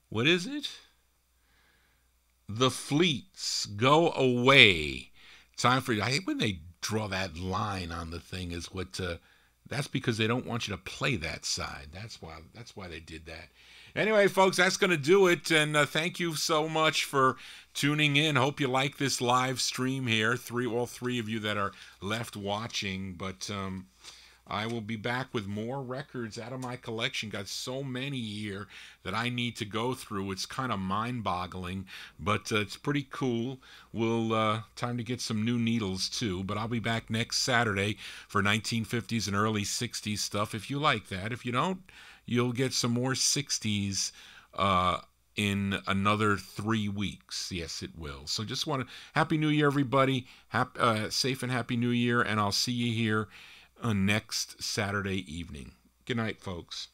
what is it? The Fleets, Go Away. Time for, I hate when they draw that line on the thing is what, that's because they don't want you to play that side. That's why they did that. Anyway, folks, that's going to do it. And thank you so much for tuning in. Hope you like this live stream here. All three of you that are left watching. But I will be back with more records out of my collection. Got so many here that I need to go through. It's kind of mind-boggling, but it's pretty cool. We'll time to get some new needles too. But I'll be back next Saturday for 1950s and early 60s stuff. If you like that, if you don't, you'll get some more 60s in another 3 weeks. Yes, it will. So just want to Happy New Year, everybody. Safe and Happy New Year, and I'll see you here next Saturday evening. Good night, folks.